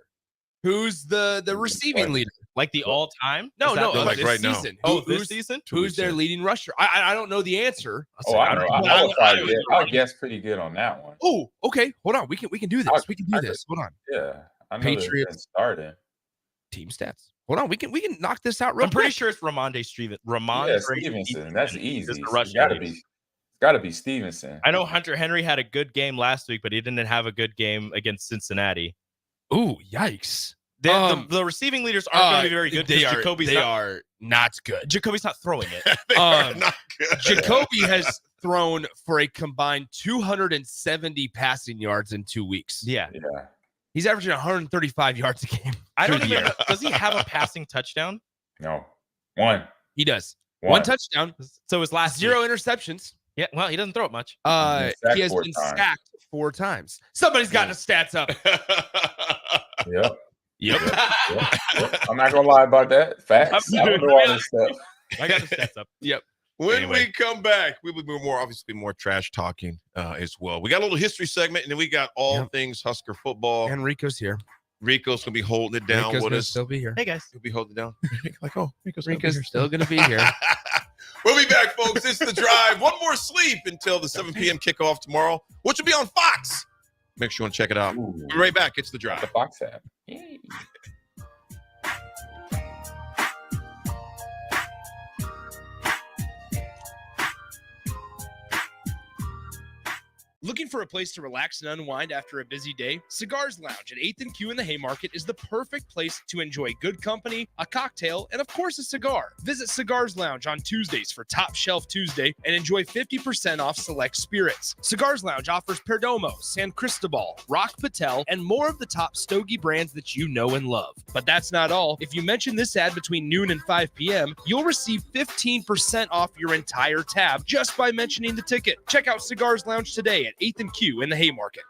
Who's the receiving leader? Like the all time? No, like this right season. Now. This season? Who's their leading rusher? I don't know the answer. I'll guess pretty good on that one. Oh, okay. Hold on. We can do this. Hold on. Yeah. I know Patriots starting team stats. Hold on. We can knock this out real I'm pretty sure it's Ramondre Stevenson. That's easy. It's gotta be Stevenson. I know Hunter Henry had a good game last week, but he didn't have a good game against Cincinnati. Ooh, yikes. The receiving leaders aren't going to be very good. They are not good. Jacoby's not throwing it. They are not good. Jacoby has thrown for a combined 270 passing yards in 2 weeks. Yeah. He's averaging 135 yards a game. I don't even know. Does he have a passing touchdown? No. One. He does. One touchdown. So his last 0 interceptions. Yeah, well, he doesn't throw it much. He has been sacked 4 times. Somebody's got the stats up. Yep. I'm not gonna lie about that. Facts. I don't know all this stuff. I got the stats up. Yep. When we come back, we will be more trash talking as well. We got a little history segment, and then we got all things Husker football. And Rico's here. Rico's gonna be holding it down with us. Still be here. Hey guys, he'll be holding it down. Like, Rico's still gonna be here. We'll be back, folks. It's The Drive. One more sleep until the 7 p.m. kickoff tomorrow, which will be on Fox. Make sure you want to check it out. We'll be right back. It's The Drive. The Fox app. Looking for a place to relax and unwind after a busy day? Cigars Lounge at 8th and Q in the Haymarket is the perfect place to enjoy good company, a cocktail, and of course a cigar. Visit Cigars Lounge on Tuesdays for Top Shelf Tuesday and enjoy 50% off select spirits. Cigars Lounge offers Perdomo, San Cristobal, Rock Patel, and more of the top stogie brands that you know and love. But that's not all. If you mention this ad between noon and 5 p.m., you'll receive 15% off your entire tab just by mentioning the ticket. Check out Cigars Lounge today at 8th and Q in the Haymarket.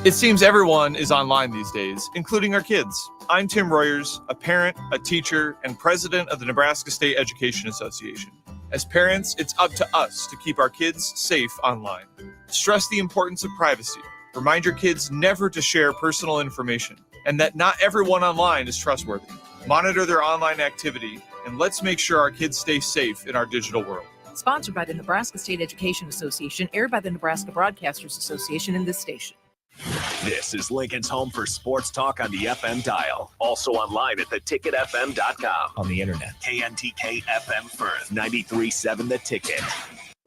It seems everyone is online these days, including our kids. I'm Tim Royers, a parent, a teacher, and president of the Nebraska State Education Association. As parents, it's up to us to keep our kids safe online. Stress the importance of privacy. Remind your kids never to share personal information, and that not everyone online is trustworthy. Monitor their online activity, and let's make sure our kids stay safe in our digital world. Sponsored by the Nebraska State Education Association, aired by the Nebraska Broadcasters Association and this station. This is Lincoln's home for sports talk on the FM dial. Also online at theticketfm.com. On the internet, KNTK FM Firth, 93.7 The Ticket.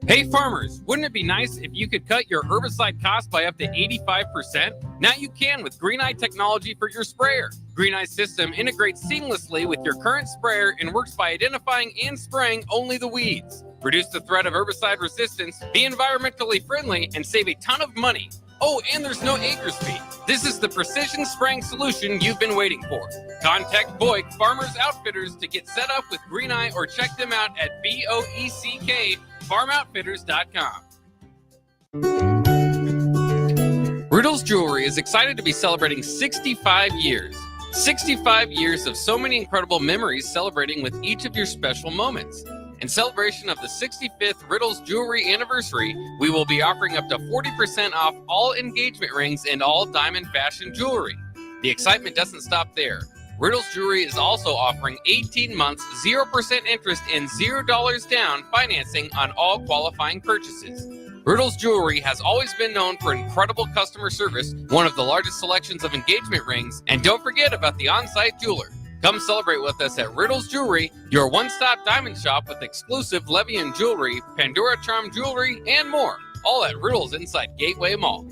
Hey farmers, wouldn't it be nice if you could cut your herbicide cost by up to 85%? Now you can with Green Eye technology for your sprayer. Green Eye's system integrates seamlessly with your current sprayer and works by identifying and spraying only the weeds. Reduce the threat of herbicide resistance, be environmentally friendly, and save a ton of money. Oh, and there's no acres fee. This is the precision spraying solution you've been waiting for. Contact Boyk Farmers Outfitters to get set up with Green Eye or check them out at BOECK.FarmOutfitters.com. Riddle's Jewelry is excited to be celebrating 65 years. 65 years of so many incredible memories celebrating with each of your special moments. In celebration of the 65th Riddle's Jewelry anniversary, we will be offering up to 40% off all engagement rings and all diamond fashion jewelry. The excitement doesn't stop there. Riddle's Jewelry is also offering 18 months, 0% interest and $0 down financing on all qualifying purchases. Riddle's Jewelry has always been known for incredible customer service, one of the largest selections of engagement rings, and don't forget about the on-site jeweler. Come celebrate with us at Riddle's Jewelry, your one-stop diamond shop with exclusive Levian jewelry, Pandora Charm jewelry, and more. All at Riddle's inside Gateway Mall.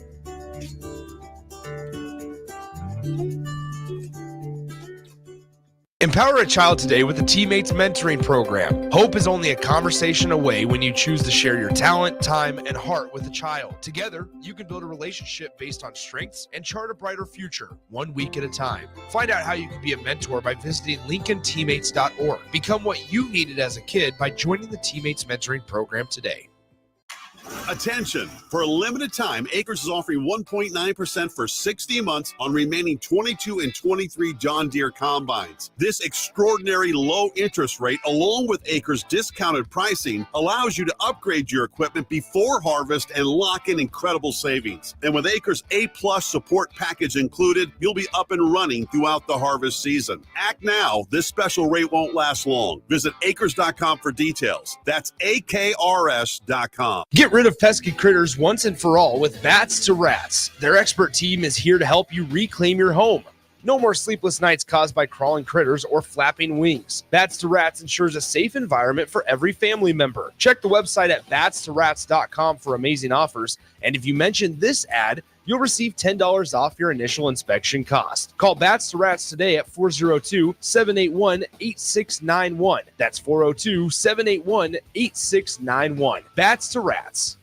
Empower a child today with the Teammates Mentoring Program. Hope is only a conversation away when you choose to share your talent, time, and heart with a child. Together, you can build a relationship based on strengths and chart a brighter future, 1 week at a time. Find out how you can be a mentor by visiting LincolnTeammates.org. Become what you needed as a kid by joining the Teammates Mentoring Program today. Attention! For a limited time, Acres is offering 1.9% for 60 months on remaining 22 and 23 John Deere combines. This extraordinary low interest rate, along with Acres' discounted pricing, allows you to upgrade your equipment before harvest and lock in incredible savings. And with Acres' A-plus support package included, you'll be up and running throughout the harvest season. Act now. This special rate won't last long. Visit acres.com for details. That's AKRS.com. Get rid of pesky critters once and for all with Bats to Rats. Their expert team is here to help you reclaim your home. No more sleepless nights caused by crawling critters or flapping wings. Bats to Rats ensures a safe environment for every family member. Check the website at batstorats.com for amazing offers. And if you mention this ad, you'll receive $10 off your initial inspection cost. Call Bats to Rats today at 402-781-8691. That's 402-781-8691. Bats to Rats.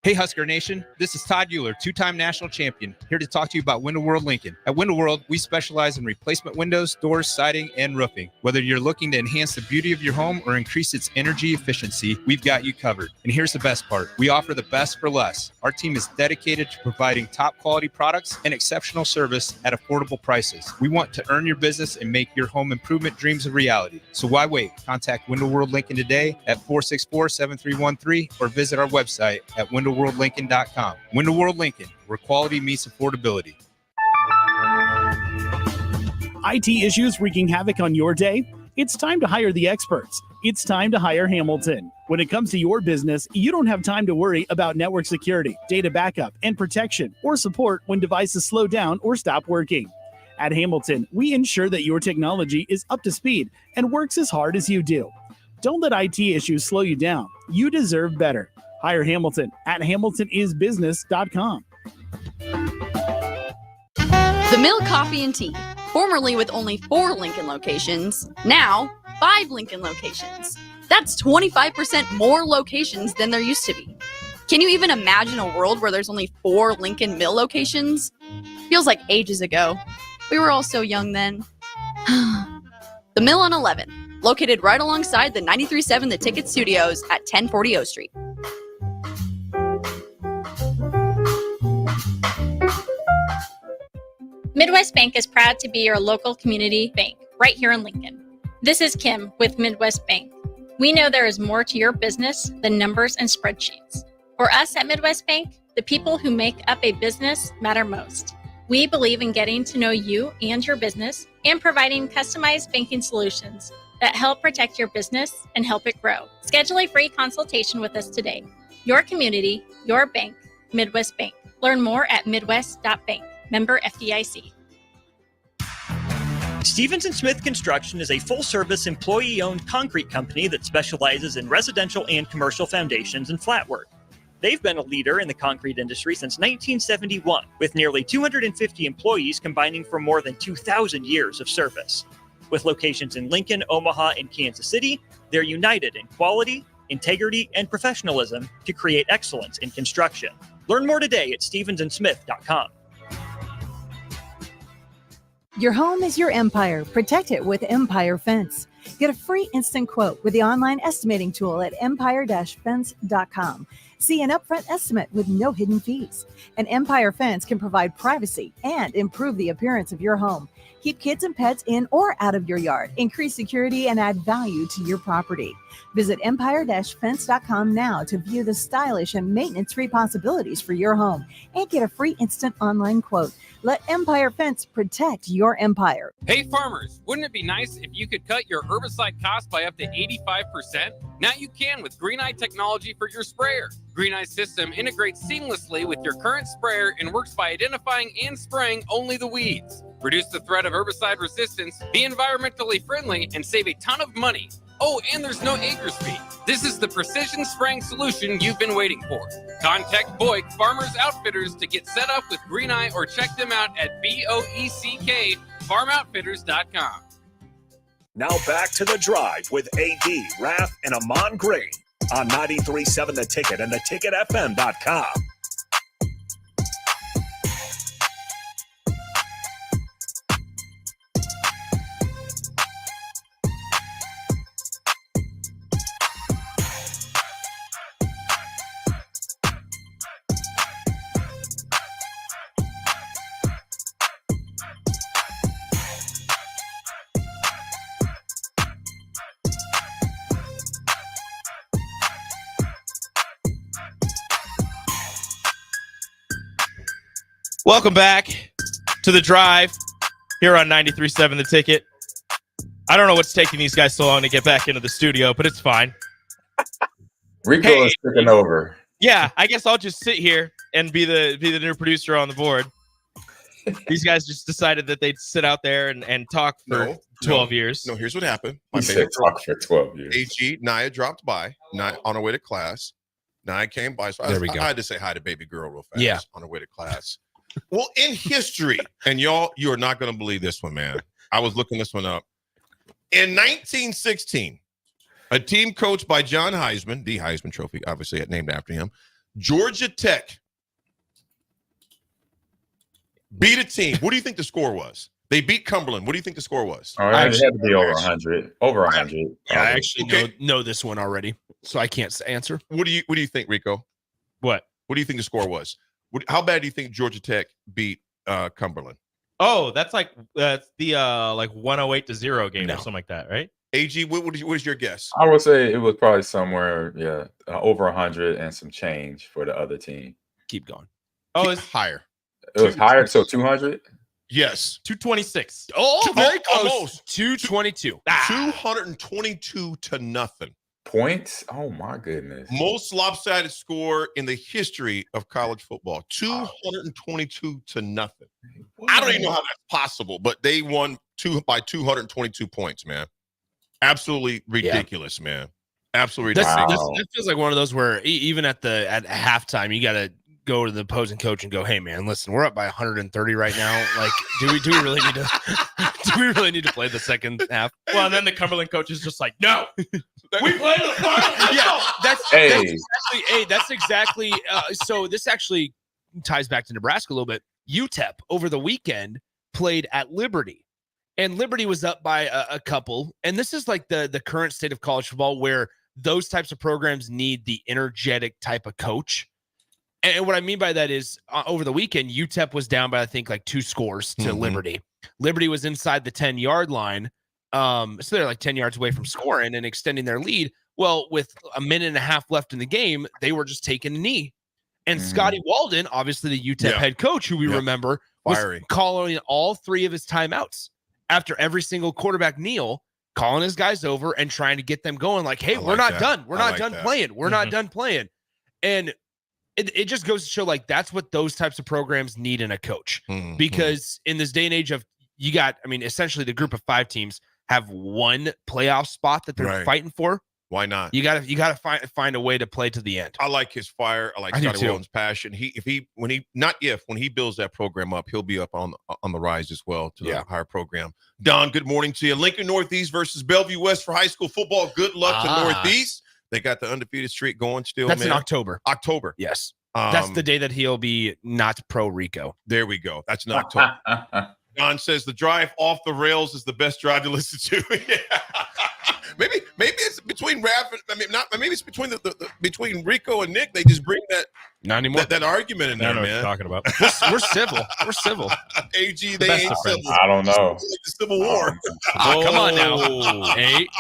Hey Husker Nation, this is Todd Euler, two-time national champion, here to talk to you about Window World Lincoln. At Window World, we specialize in replacement windows, doors, siding, and roofing. Whether you're looking to enhance the beauty of your home or increase its energy efficiency, we've got you covered. And here's the best part. We offer the best for less. Our team is dedicated to providing top quality products and exceptional service at affordable prices. We want to earn your business and make your home improvement dreams a reality. So why wait? Contact Window World Lincoln today at 464-7313 or visit our website at windowworldlincoln.com. Window World Lincoln, where quality meets affordability. IT issues wreaking havoc on your day? It's time to hire the experts. It's time to hire Hamilton. When it comes to your business, you don't have time to worry about network security, data backup, and protection, or support when devices slow down or stop working. At Hamilton, we ensure that your technology is up to speed and works as hard as you do. Don't let IT issues slow you down. You deserve better. Hire Hamilton at hamiltonisbusiness.com. The Mill Coffee and Tea, formerly with only 4 Lincoln locations, now 5 Lincoln locations. That's 25% more locations than there used to be. Can you even imagine a world where there's only 4 Lincoln Mill locations? Feels like ages ago. We were all so young then. The Mill on 11, located right alongside the 93.7 The Ticket Studios at 1040 O Street. Midwest Bank is proud to be your local community bank right here in Lincoln. This is Kim with Midwest Bank. We know there is more to your business than numbers and spreadsheets. For us at Midwest Bank, the people who make up a business matter most. We believe in getting to know you and your business and providing customized banking solutions that help protect your business and help it grow. Schedule a free consultation with us today. Your community, your bank, Midwest Bank. Learn more at midwest.bank. Member FDIC. Stevens & Smith Construction is a full-service, employee-owned concrete company that specializes in residential and commercial foundations and flat work. They've been a leader in the concrete industry since 1971, with nearly 250 employees combining for more than 2,000 years of service. With locations in Lincoln, Omaha, and Kansas City, they're united in quality, integrity, and professionalism to create excellence in construction. Learn more today at stevensandsmith.com. Your home is your empire. Protect it with Empire Fence. Get a free instant quote with the online estimating tool at empire-fence.com. See an upfront estimate with no hidden fees. An Empire Fence can provide privacy and improve the appearance of your home. Keep kids and pets in or out of your yard. Increase security and add value to your property. Visit empire-fence.com now to view the stylish and maintenance-free possibilities for your home and get a free instant online quote. Let Empire Fence protect your empire. Hey farmers, wouldn't it be nice if you could cut your herbicide cost by up to 85%? Now you can with Green Eye technology for your sprayer. Green Eye's system integrates seamlessly with your current sprayer and works by identifying and spraying only the weeds. Reduce the threat of herbicide resistance, be environmentally friendly, and save a ton of money. Oh, and there's no acres fee. This is the precision spraying solution you've been waiting for. Contact Boyk Farmers Outfitters to get set up with Green Eye or check them out at BOECK farmoutfitters.com. Now back to The Drive with AD, Raff, and Ahman Gray on 93.7 The Ticket and theticketfm.com. Welcome back to The Drive here on 93.7 The Ticket. I don't know what's taking these guys so long to get back into the studio, but it's fine. Rico is taking over. Yeah, I guess I'll just sit here and be the new producer on the board. These guys just decided that they'd sit out there and talk for 12 years. No, here's what happened. He said talk for 12 years. AG, Naya dropped by on her way to class. Naya came by. So I had to say hi to baby girl real fast on her way to class. Well, in history, and you are not going to believe this one, man. I was looking this one up. In 1916, a team coached by John Heisman, the Heisman Trophy, obviously named after him, Georgia Tech beat a team. What do you think the score was? They beat Cumberland. What do you think the score was? Oh, it had to be over 100. Over 100. Yeah, I actually know this one already, so I can't answer. What do you think, Rico? What do you think the score was? How bad do you think Georgia Tech beat Cumberland? Oh, that's like the like 108-0 game or something like that, right? AG, what is your guess? I would say it was probably somewhere, over 100 and some change for the other team. Keep going. Oh, it's higher. It was higher, so 200? Yes. 226. Oh, very close. Almost. 222. 222 to nothing. Points? Oh, my goodness. Most lopsided score in the history of college football. 222 to nothing. I don't even know how that's possible, but they won by 222 points, man. Absolutely ridiculous, man. Absolutely ridiculous. That feels like one of those where even at halftime, you got to go to the opposing coach and go, "Hey, man, listen, we're up by 130 right now. Like, do we really need to play the second half?" Well, and then the Cumberland coach is just like, "No, we play the final." Yeah, that's exactly. So this actually ties back to Nebraska a little bit. UTEP over the weekend played at Liberty, and Liberty was up by a couple. And this is like the current state of college football, where those types of programs need the energetic type of coach. And what I mean by that is over the weekend, UTEP was down by, I think, like 2 scores to Liberty. Liberty was inside the 10-yard line. So they're like 10 yards away from scoring and extending their lead. Well, with a minute and a half left in the game, they were just taking a knee. And Scotty Walden, obviously the UTEP head coach, who we remember, was calling all 3 of his timeouts after every single quarterback kneel, calling his guys over and trying to get them going like, hey, we're not done. We're not done playing. We're not done playing. And it just goes to show, like, that's what those types of programs need in a coach. Because in this day and age of, you got, I mean, essentially the group of 5 teams have one playoff spot that they're fighting for. Why not? You gotta find a way to play to the end. I like his fire. I like Scotty Walden's passion. When he builds that program up, he'll be up on the rise as well to the higher program. Don, good morning to you. Lincoln Northeast versus Bellevue West for high school football. Good luck to Northeast. They got the undefeated streak going still. That's in October. October. Yes. That's the day that he'll be not pro Rico. There we go. That's in October. Don says the drive off the rails is the best drive to listen to. Maybe it's between Raff and maybe it's between between Rico and Nick. They just bring that not anymore that argument in there, man. What you're talking about. We're civil. We're civil. AG, they ain't civil. I don't know. Like the Civil War. Come on now. Eight.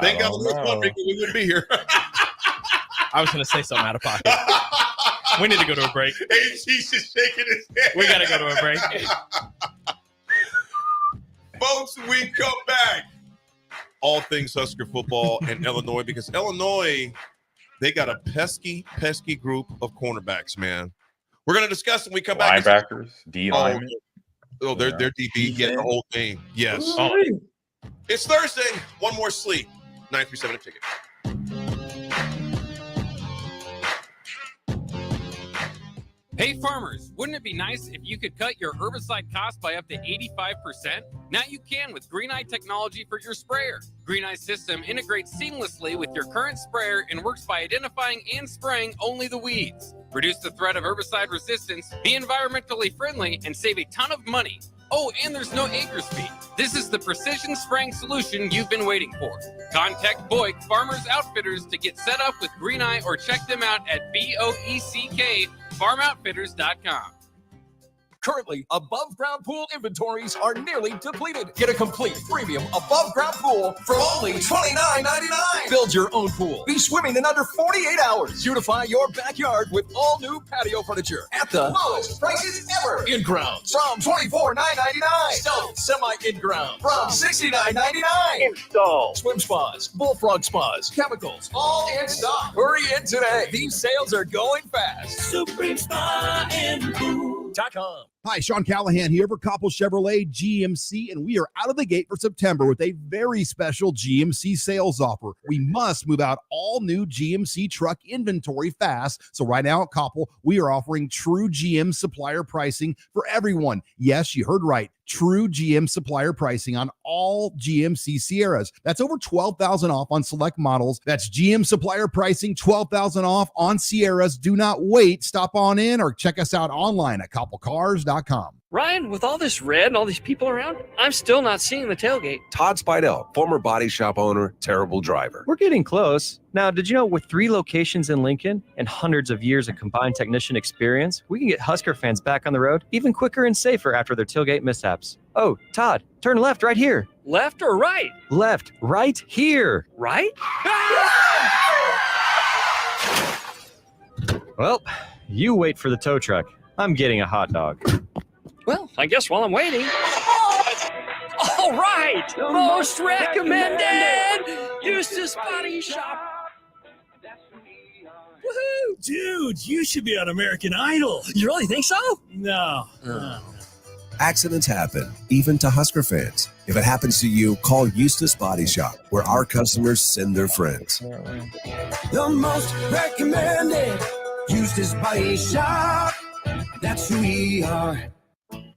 Thank God there was one, Rico. We wouldn't be here. I was going to say something out of pocket. We need to go to a break. AG's just shaking his head. We got to go to a break. Folks, we come back. All things Husker football in Illinois, because Illinois, they got a pesky group of cornerbacks, man. We're going to discuss when we come back. Linebackers, D linemen. Oh, they're DB getting the whole thing. Yes. Oh. It's Thursday. One more sleep. 937 a ticket. Hey farmers, wouldn't it be nice if you could cut your herbicide cost by up to 85%? Now you can with Green Eye technology for your sprayer. Green Eye's system integrates seamlessly with your current sprayer and works by identifying and spraying only the weeds. Reduce the threat of herbicide resistance, be environmentally friendly, and save a ton of money. Oh, and there's no acres fee. This is the precision spraying solution you've been waiting for. Contact Boyk Farmers Outfitters to get set up with Green Eye or check them out at BOECK.FarmOutfitters.com. Currently, above-ground pool inventories are nearly depleted. Get a complete premium above-ground pool for only $29.99. Build your own pool. Be swimming in under 48 hours. Beautify your backyard with all new patio furniture at the lowest prices ever. In-ground from $24,999. Stone semi-in-ground from $69.99. Install. Swim spas, bullfrog spas, chemicals, all in stock. Hurry in today. These sales are going fast. SupremeSpaAndPool.com. Hi, Sean Callahan here for Koppel Chevrolet GMC, and we are out of the gate for September with a very special GMC sales offer. We must move out all new GMC truck inventory fast. So right now at Koppel, we are offering true GM supplier pricing for everyone. Yes, you heard right. True GM supplier pricing on all GMC Sierras. That's over $12,000 off on select models. That's GM supplier pricing, $12,000 off on Sierras. Do not wait. Stop on in or check us out online at koppelcars.com. Ryan, with all this red and all these people around, I'm still not seeing the tailgate. Todd Spidell, former body shop owner, terrible driver. We're getting close. Now, did you know with 3 locations in Lincoln and hundreds of years of combined technician experience, we can get Husker fans back on the road even quicker and safer after their tailgate mishaps? Oh, Todd, turn left right here. Left or right? Left, right here. Right? Well, you wait for the tow truck. I'm getting a hot dog. Well, I guess while I'm waiting. All right! Most recommended! Eustace Body Shop. Woohoo! Dude, you should be on American Idol. You really think so? No. Accidents happen, even to Husker fans. If it happens to you, call Eustace Body Shop, where our customers send their friends. The most recommended Eustace Body Shop. That's who we are.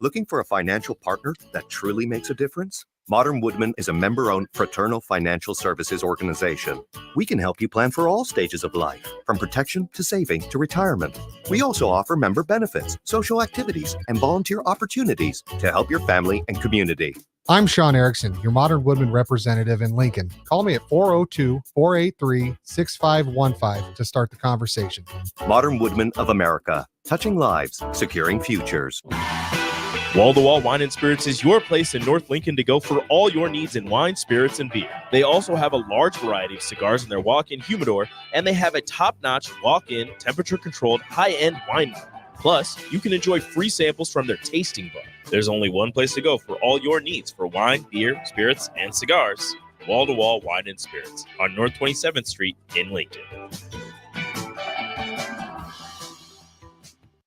Looking for a financial partner that truly makes a difference? Modern Woodman is a member-owned fraternal financial services organization. We can help you plan for all stages of life, from protection to saving to retirement. We also offer member benefits, social activities, and volunteer opportunities to help your family and community. I'm Sean Erickson, your Modern Woodman representative in Lincoln. Call me at 402-483-6515 to start the conversation. Modern Woodman of America, touching lives, securing futures. Wall to Wall Wine and Spirits is your place in North Lincoln to go for all your needs in wine, spirits, and beer. They also have a large variety of cigars in their walk-in humidor, and they have a top-notch walk-in, temperature-controlled, high-end wine bar. Plus, you can enjoy free samples from their tasting bar. There's only one place to go for all your needs for wine, beer, spirits, and cigars. Wall to Wall Wine and Spirits on North 27th Street in Lincoln.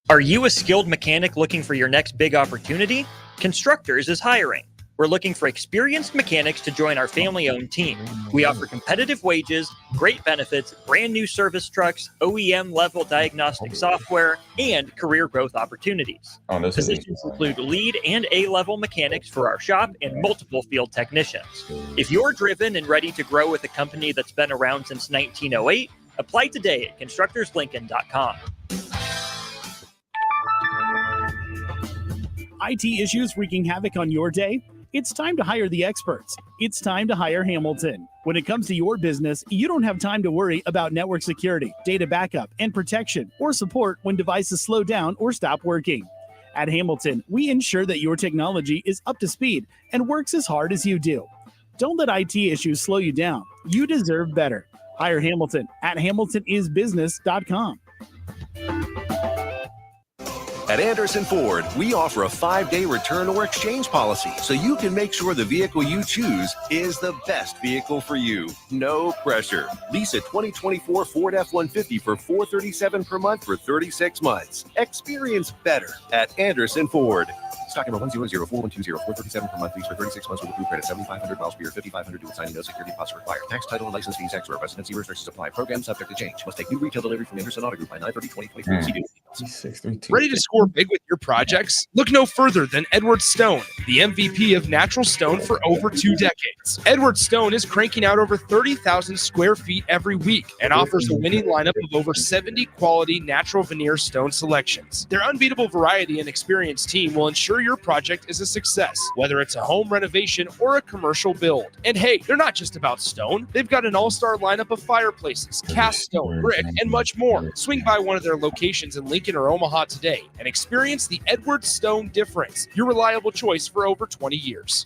Are you a skilled mechanic looking for your next big opportunity? Constructors is hiring. We're looking for experienced mechanics to join our family-owned team. We offer competitive wages, great benefits, brand new service trucks, OEM-level diagnostic software, and career growth opportunities. Positions include lead and A-level mechanics for our shop and multiple field technicians. If you're driven and ready to grow with a company that's been around since 1908, apply today at constructorslincoln.com. IT issues wreaking havoc on your day? It's time to hire the experts. It's time to hire Hamilton. When it comes to your business, you don't have time to worry about network security, data backup, and protection, or support when devices slow down or stop working. At Hamilton, we ensure that your technology is up to speed and works as hard as you do. Don't let IT issues slow you down. You deserve better. Hire Hamilton at hamiltonisbusiness.com. At Anderson Ford, we offer a 5-day return or exchange policy so you can make sure the vehicle you choose is the best vehicle for you. No pressure. Lease a 2024 Ford F-150 for $437 per month for 36 months. Experience better at Anderson Ford. Stock number 1004120, 437 per month, lease for 36 months with approved credit, 7,500 miles per year, 5,500 dual signing, no security deposit required. Tax, title, and license fees extra. Residency restrictions apply. Program subject to change. Must take new retail delivery from Anderson Auto Group by 9/30/2023. Ready to score big with your projects? Look no further than Edward Stone, the MVP of natural stone for over 2 decades. Edward Stone is cranking out over 30,000 square feet every week and offers a winning lineup of over 70 quality natural veneer stone selections. Their unbeatable variety and experienced team will ensure your project is a success, whether it's a home renovation or a commercial build. And hey, they're not just about stone. They've got an all-star lineup of fireplaces, cast stone, brick, and much more. Swing by one of their locations in Lincoln or Omaha today and experience the Edward Stone difference, your reliable choice for over 20 years.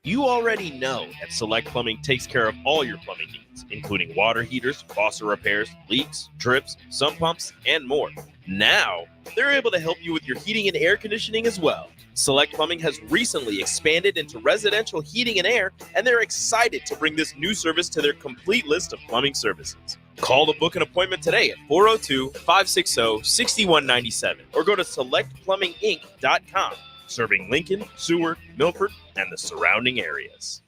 You already know that Select Plumbing takes care of all your plumbing needs, including water heaters, faucet repairs, leaks, drips, sump pumps, and more. Now, they're able to help you with your heating and air conditioning as well. Select Plumbing has recently expanded into residential heating and air, and they're excited to bring this new service to their complete list of plumbing services. Call to book an appointment today at 402-560-6197 or go to selectplumbinginc.com, serving Lincoln, Seward, Milford, and the surrounding areas.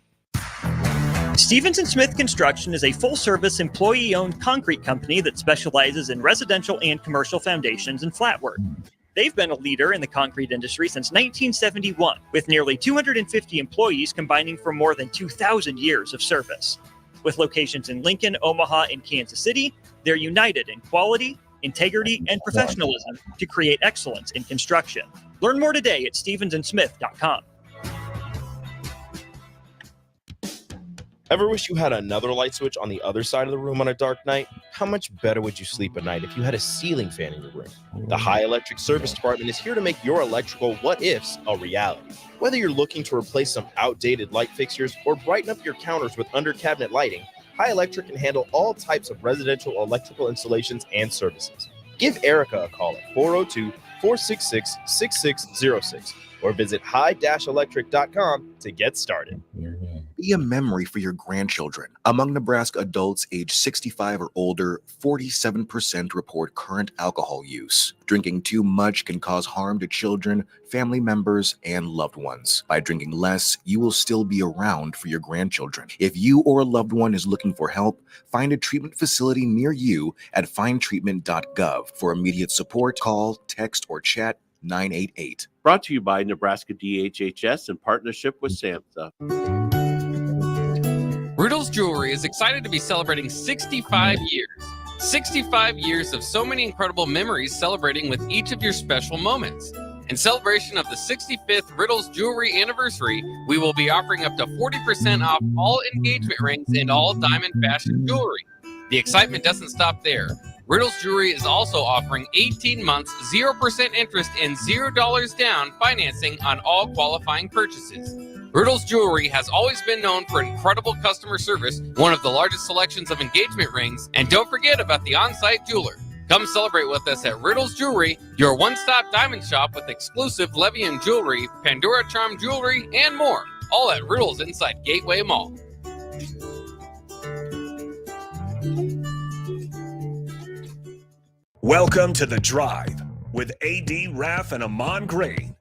Stevens & Smith Construction is a full-service, employee-owned concrete company that specializes in residential and commercial foundations and flat work. They've been a leader in the concrete industry since 1971, with nearly 250 employees combining for more than 2,000 years of service. With locations in Lincoln, Omaha, and Kansas City, they're united in quality, integrity, and professionalism to create excellence in construction. Learn more today at stevensandsmith.com. Ever wish you had another light switch on the other side of the room on a dark night? How much better would you sleep at night if you had a ceiling fan in your room? The High Electric Service Department is here to make your electrical what-ifs a reality. Whether you're looking to replace some outdated light fixtures or brighten up your counters with under-cabinet lighting, High Electric can handle all types of residential electrical installations and services. Give Erica a call at 402-466-6606 or visit high-electric.com to get started. Be a memory for your grandchildren. Among Nebraska adults age 65 or older, 47% report current alcohol use. Drinking too much can cause harm to children, family members, and loved ones. By drinking less, you will still be around for your grandchildren. If you or a loved one is looking for help, find a treatment facility near you at findtreatment.gov. For immediate support, call, text, or chat 988. Brought to you by Nebraska DHHS in partnership with SAMHSA. Riddle's Jewelry is excited to be celebrating 65 years. 65 years of so many incredible memories celebrating with each of your special moments. In celebration of the 65th Riddle's Jewelry anniversary, we will be offering up to 40% off all engagement rings and all diamond fashion jewelry. The excitement doesn't stop there. Riddle's Jewelry is also offering 18 months, 0% interest, and $0 down financing on all qualifying purchases. Riddle's Jewelry has always been known for incredible customer service, one of the largest selections of engagement rings, and don't forget about the on-site jeweler. Come celebrate with us at Riddle's Jewelry, your one-stop diamond shop with exclusive Levian jewelry, Pandora Charm jewelry, and more, all at Riddle's inside Gateway Mall. Welcome to The Drive with AD Raff and Ahman Green.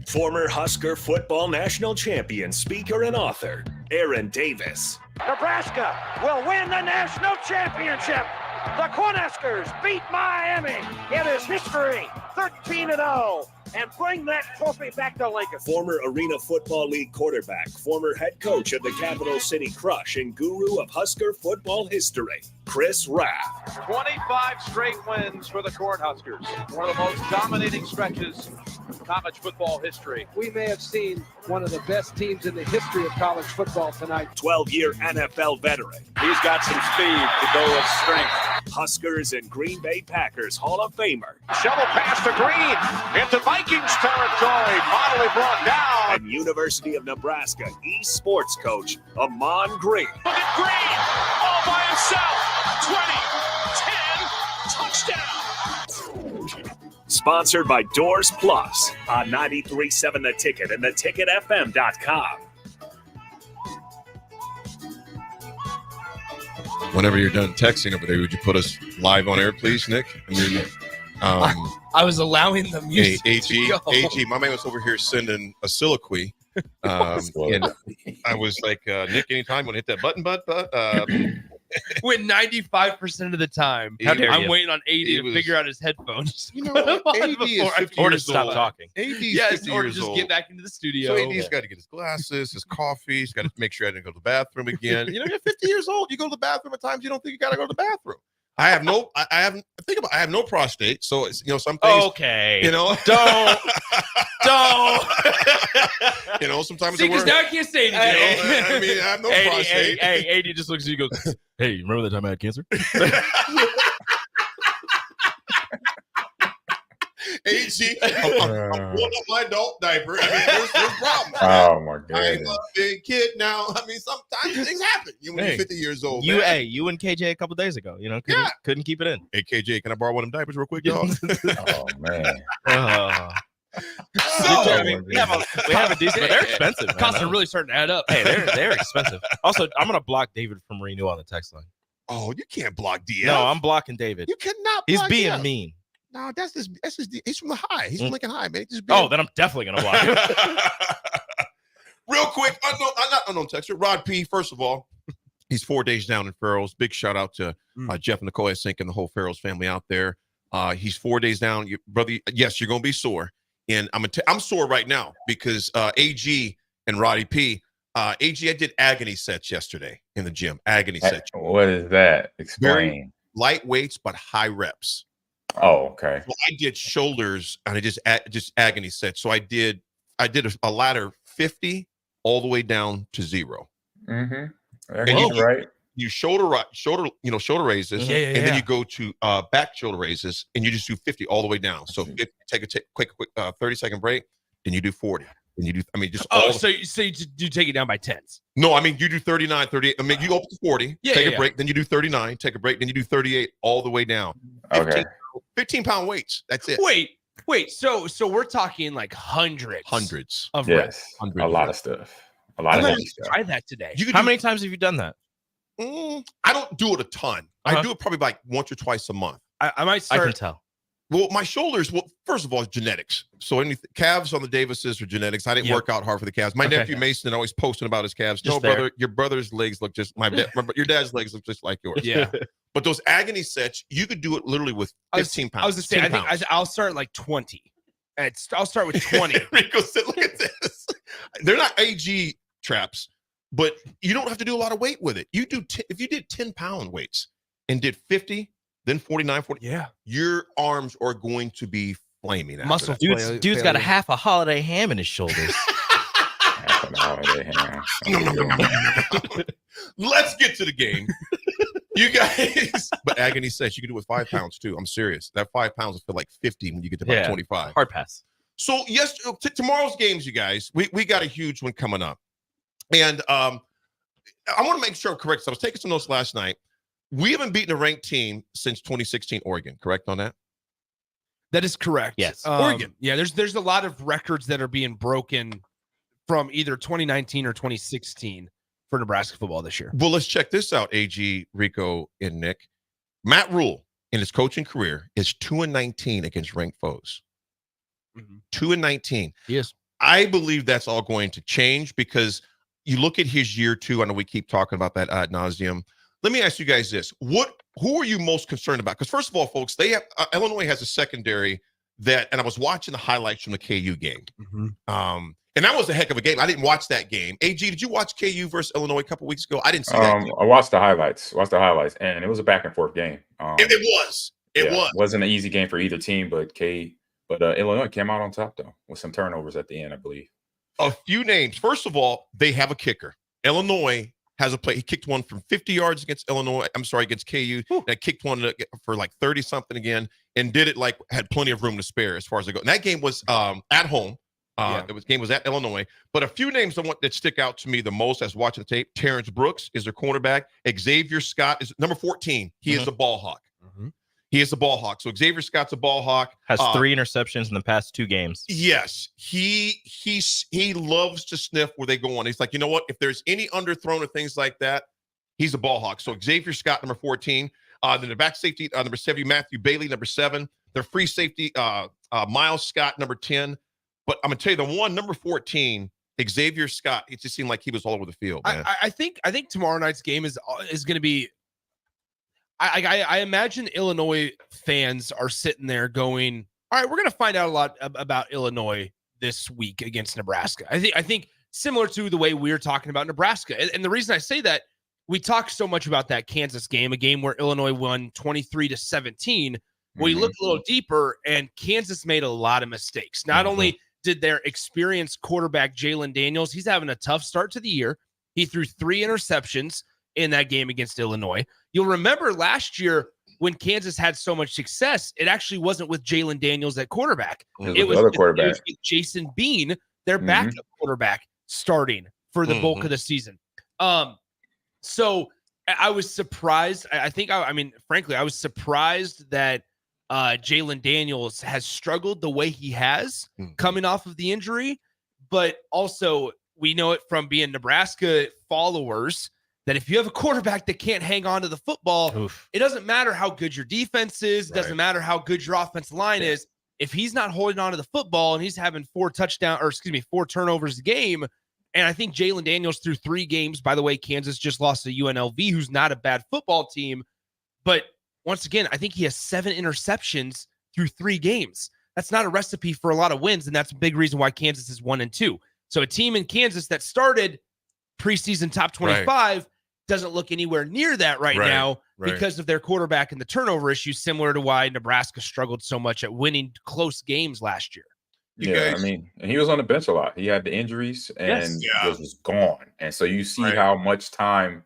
Former Husker football national champion, speaker, and author, Aaron Davis. Nebraska will win the national championship. The Cornhuskers beat Miami. It is history, 13-0, and bring that trophy back to Lincoln. Former Arena Football League quarterback, former head coach of the Capital City Crush, and guru of Husker football history, Chris Raff. 25 straight wins for the Cornhuskers. One of the most dominating stretches in college football history. We may have seen one of the best teams in the history of college football tonight. 12-year NFL veteran. He's got some speed to go with strength. Huskers and Green Bay Packers Hall of Famer. Shovel pass to Green into Vikings territory. Finally brought down. And University of Nebraska East sports coach, Ahman Green. Look at Green all by himself. 20, 10, touchdown. Sponsored by Doors Plus on 93.7 The Ticket and theticketfm.com. Whenever you're done texting over there, would you put us live on air, please, Nick? I mean, I was allowing the music to go. AG, my man was over here sending a soliloquy. And I was like, Nick, anytime you want to hit that button, When 95% of the time, I'm waiting on AD to figure out his headphones. You know what? AD is 50 or to years stop old. talking. AD is yes, 50 or years just old. get back into the studio. So AD's got to get his glasses, his coffee. He's got to make sure I didn't go to the bathroom again. You know, you're 50 years old. You go to the bathroom at times you don't think you got to go to the bathroom. I have no prostate, so it's, you know, some things. Okay, you know, don't. You know, sometimes See, because now I can't say anything. You know, I mean, I have no prostate. Hey, AD just looks at you and goes, "Hey, you remember that time I had cancer?" AG, I'm pulling up my adult diaper. I mean, there's problems. Oh my I'm goodness. a big kid now. I mean, sometimes things happen. When you're 50 years old. You man. and KJ a couple days ago, couldn't keep it in. Hey, KJ, can I borrow one of them diapers real quick, dog? Oh man. I mean, we have a decent, but they're expensive. Man. Costs are really starting to add up. Hey, they're expensive. Also, I'm gonna block David from Renew on the text line. Oh, you can't block DF. No, I'm blocking David. You cannot. He's block being DF. mean. No, that's just he's from the high. He's from Lincoln High, man. Then I'm definitely gonna block him. Real quick, not unknown texter. Rod P. First of all, he's 4 days down in Farrell's. Big shout out to Jeff and Nicole Sink and the whole Farrell's family out there. He's 4 days down, brother. Yes, you're gonna be sore, and I'm sore right now because AG and Roddy P. AG, I did agony sets yesterday in the gym. Agony sets. What is that? Explain. Very light weights but high reps. Oh, okay. Well, I did shoulders and I just agony sets. So I did a ladder 50 all the way down to 0. Mm-hmm. And right. You shoulder raises, Yeah. and then you go to back shoulder raises, and you just do 50 all the way down. So take a quick 30-second break, then you do 40. And you do, so you take it down by 10s. No, I mean, you do 39, 38. I mean, you go up to 40, take a break, then you do 39, take a break, then you do 38 all the way down. 15-pound weights. That's it. Wait. So we're talking like hundreds of reps. A lot of stuff. A lot I'm of gonna heavy stuff. try that today. How many times have you done that? I don't do it a ton. I do it probably like once or twice a month. I might start. I can tell. Well, my shoulders, first of all, it's genetics. So calves on the Davises are genetics. I didn't work out hard for the calves. My nephew Mason always posting about his calves. Just brother, your brother's legs look just your dad's legs look just like yours. Yeah. But those agony sets, you could do it literally with 15 pounds. I was just saying, I think I'll start like 20. I'll start with 20. Rico said, look at this. They're not AG traps, but you don't have to do a lot of weight with it. You do if you did 10-pound weights and did 50, then 49, 40. Yeah. Your arms are going to be flaming. Muscle. Dude's got a half a holiday ham in his shoulders. Let's get to the game. You guys, but agony says you can do it with 5 pounds too. I'm serious. That 5 pounds will feel like 50 when you get to about 25. Hard pass. So tomorrow's games, you guys, we got a huge one coming up. And I want to make sure I'm correct. So I was taking some notes last night. We haven't beaten a ranked team since 2016 Oregon, correct on that? That is correct. Yes. Oregon. Yeah, there's a lot of records that are being broken from either 2019 or 2016 for Nebraska football this year. Well, let's check this out, AG, Rico, and Nick. Matt Rule, in his coaching career, is 2-19 against ranked foes. 2-19. Yes. I believe that's all going to change because you look at his year 2. I know we keep talking about that ad nauseum. Let me ask you guys this. Who are you most concerned about? Because first of all, folks, they have Illinois has a secondary that, and I was watching the highlights from the KU game. And that was a heck of a game. I didn't watch that game. AG, did you watch KU versus Illinois a couple weeks ago? I didn't see that game. I watched the highlights, and it was a back and forth game. It was. It wasn't an easy game for either team, but Illinois came out on top though with some turnovers at the end, I believe. A few names. First of all, they have a kicker. Illinois has a play. He kicked one from 50 yards against against KU. That kicked one for like 30 something again, and did it like had plenty of room to spare as far as I go. And that game was at home. Game was at Illinois. But a few names that stick out to me the most as watching the tape. Terrence Brooks is their cornerback. Xavier Scott is number 14. He is a ball hawk. He is a ball hawk. So Xavier Scott's a ball hawk. Has 3 interceptions in the past 2 games. Yes. He loves to sniff where they go on. He's like, you know what? If there's any underthrown or things like that, he's a ball hawk. So Xavier Scott, number 14. Then the back safety, number 70, Matthew Bailey, number 7. Their free safety, Miles Scott, number 10. But I'm going to tell you, the one, number 14, Xavier Scott, it just seemed like he was all over the field, man. I think tomorrow night's game is going to be I imagine Illinois fans are sitting there going, all right, we're going to find out a lot about Illinois this week against Nebraska. I think similar to the way we're talking about Nebraska. And the reason I say that, we talk so much about that Kansas game, a game where Illinois won 23-17. Well, you look a little deeper, and Kansas made a lot of mistakes. Not only did their experienced quarterback, Jalen Daniels, he's having a tough start to the year. He threw 3 interceptions in that game against Illinois. You'll remember last year, when Kansas had so much success, it actually wasn't with Jalen Daniels at quarterback. It was the other quarterback. It was with Jason Bean, their backup quarterback, starting for the bulk of the season. So I was surprised. I mean, frankly, I was surprised that Jalen Daniels has struggled the way he has coming off of the injury. But also, we know it from being Nebraska followers that if you have a quarterback that can't hang on to the football, it doesn't matter how good your defense is. It doesn't matter how good your offensive line is. If he's not holding on to the football and he's having 4 turnovers a game, and I think Jalen Daniels through 3 games, by the way, Kansas just lost to UNLV, who's not a bad football team. But once again, I think he has 7 interceptions through 3 games. That's not a recipe for a lot of wins, and that's a big reason why Kansas is 1-2. So a team in Kansas that started preseason top 25 doesn't look anywhere near that right now because of their quarterback and the turnover issue, similar to why Nebraska struggled so much at winning close games last year. I mean, and he was on the bench a lot. He had the injuries and was gone. And so you see how much time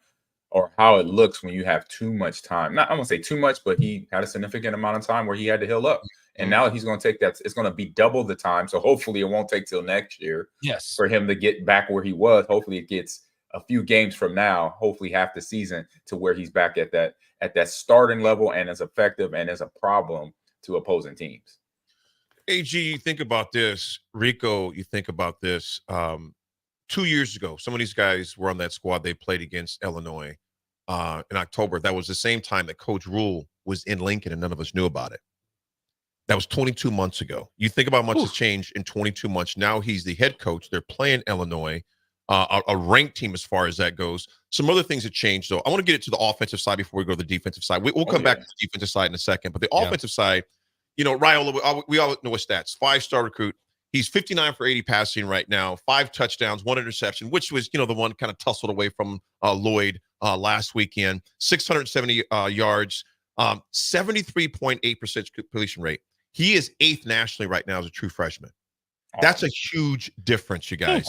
or how it looks when you have too much time. Not, I won't say too much, but he had a significant amount of time where he had to heal up. And now he's going to take that. It's going to be double the time. So hopefully it won't take till next year for him to get back where he was. Hopefully it gets a few games from now, hopefully half the season, to where he's back at that starting level and as effective and as a problem to opposing teams. AG, you think about this. Rico, you think about this. 2 years ago, some of these guys were on that squad. They played against Illinois in October. That was the same time that Coach Rule was in Lincoln and none of us knew about it. That was 22 months ago. You think about how much has changed in 22 months. Now he's the head coach. They're playing Illinois, a ranked team as far as that goes. Some other things have changed, though. I want to get it to the offensive side before we go to the defensive side. We'll come back to the defensive side in a second. But the offensive side, you know, Raiola, we all know his stats. 5-star recruit. He's 59 for 80 passing right now, 5 touchdowns, 1 interception, which was, you know, the one kind of tussled away from Lloyd last weekend. 670 yards, 73.8% completion rate. He is 8th nationally right now as a true freshman. That's a huge difference, you guys.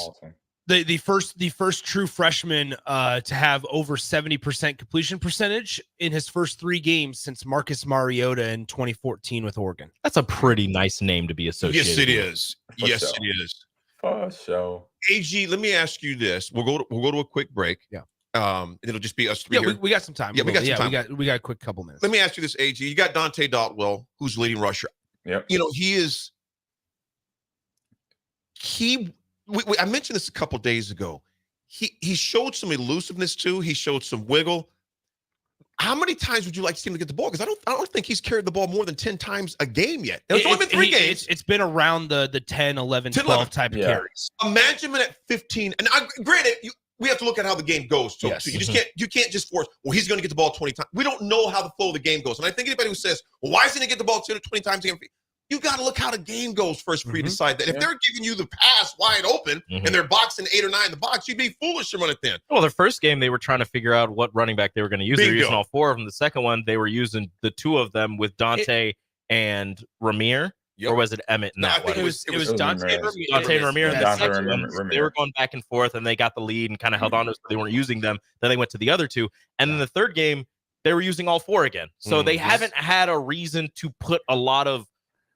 The first true freshman to have over 70% completion percentage in his first 3 games since Marcus Mariota in 2014 with Oregon. That's a pretty nice name to be associated with. Yes, it is. Yes, it is. For sure. AG, let me ask you this. We'll go to a quick break. It'll just be us 3 here. We got some time. Yeah, we got some time. We got a quick couple minutes. Let me ask you this, AG. You got Dante Dotwell, who's leading rusher. Yep. You know, I mentioned this a couple days ago. He showed some elusiveness too. He showed some wiggle. How many times would you like to see him to get the ball? Because I don't think he's carried the ball more than 10 times a game yet. It's only been 3 games. It's been around the 10, 11, 12 type of carries. Imagine him at 15. And granted, we have to look at how the game goes too. Yes. So you can't just force, well, he's going to get the ball 20 times. We don't know how the flow of the game goes. And I think anybody who says, well, why isn't he get the ball 20 times a game? You got to look how the game goes first before you decide that. If they're giving you the pass wide open and they're boxing 8 or 9 in the box, you'd be foolish to run it then. Well, the first game, they were trying to figure out what running back they were going to use. They were using all 4 of them. The second one, they were using the 2 of them with Dante and Ramir. Or was it Emmett in that one? It was Dante and Ramir. Dante and Ramir. They were going back and forth, and they got the lead and kind of held on to it, so they weren't using them. Then they went to the other 2. And then the third game, they were using all 4 again. So they haven't had a reason to put a lot of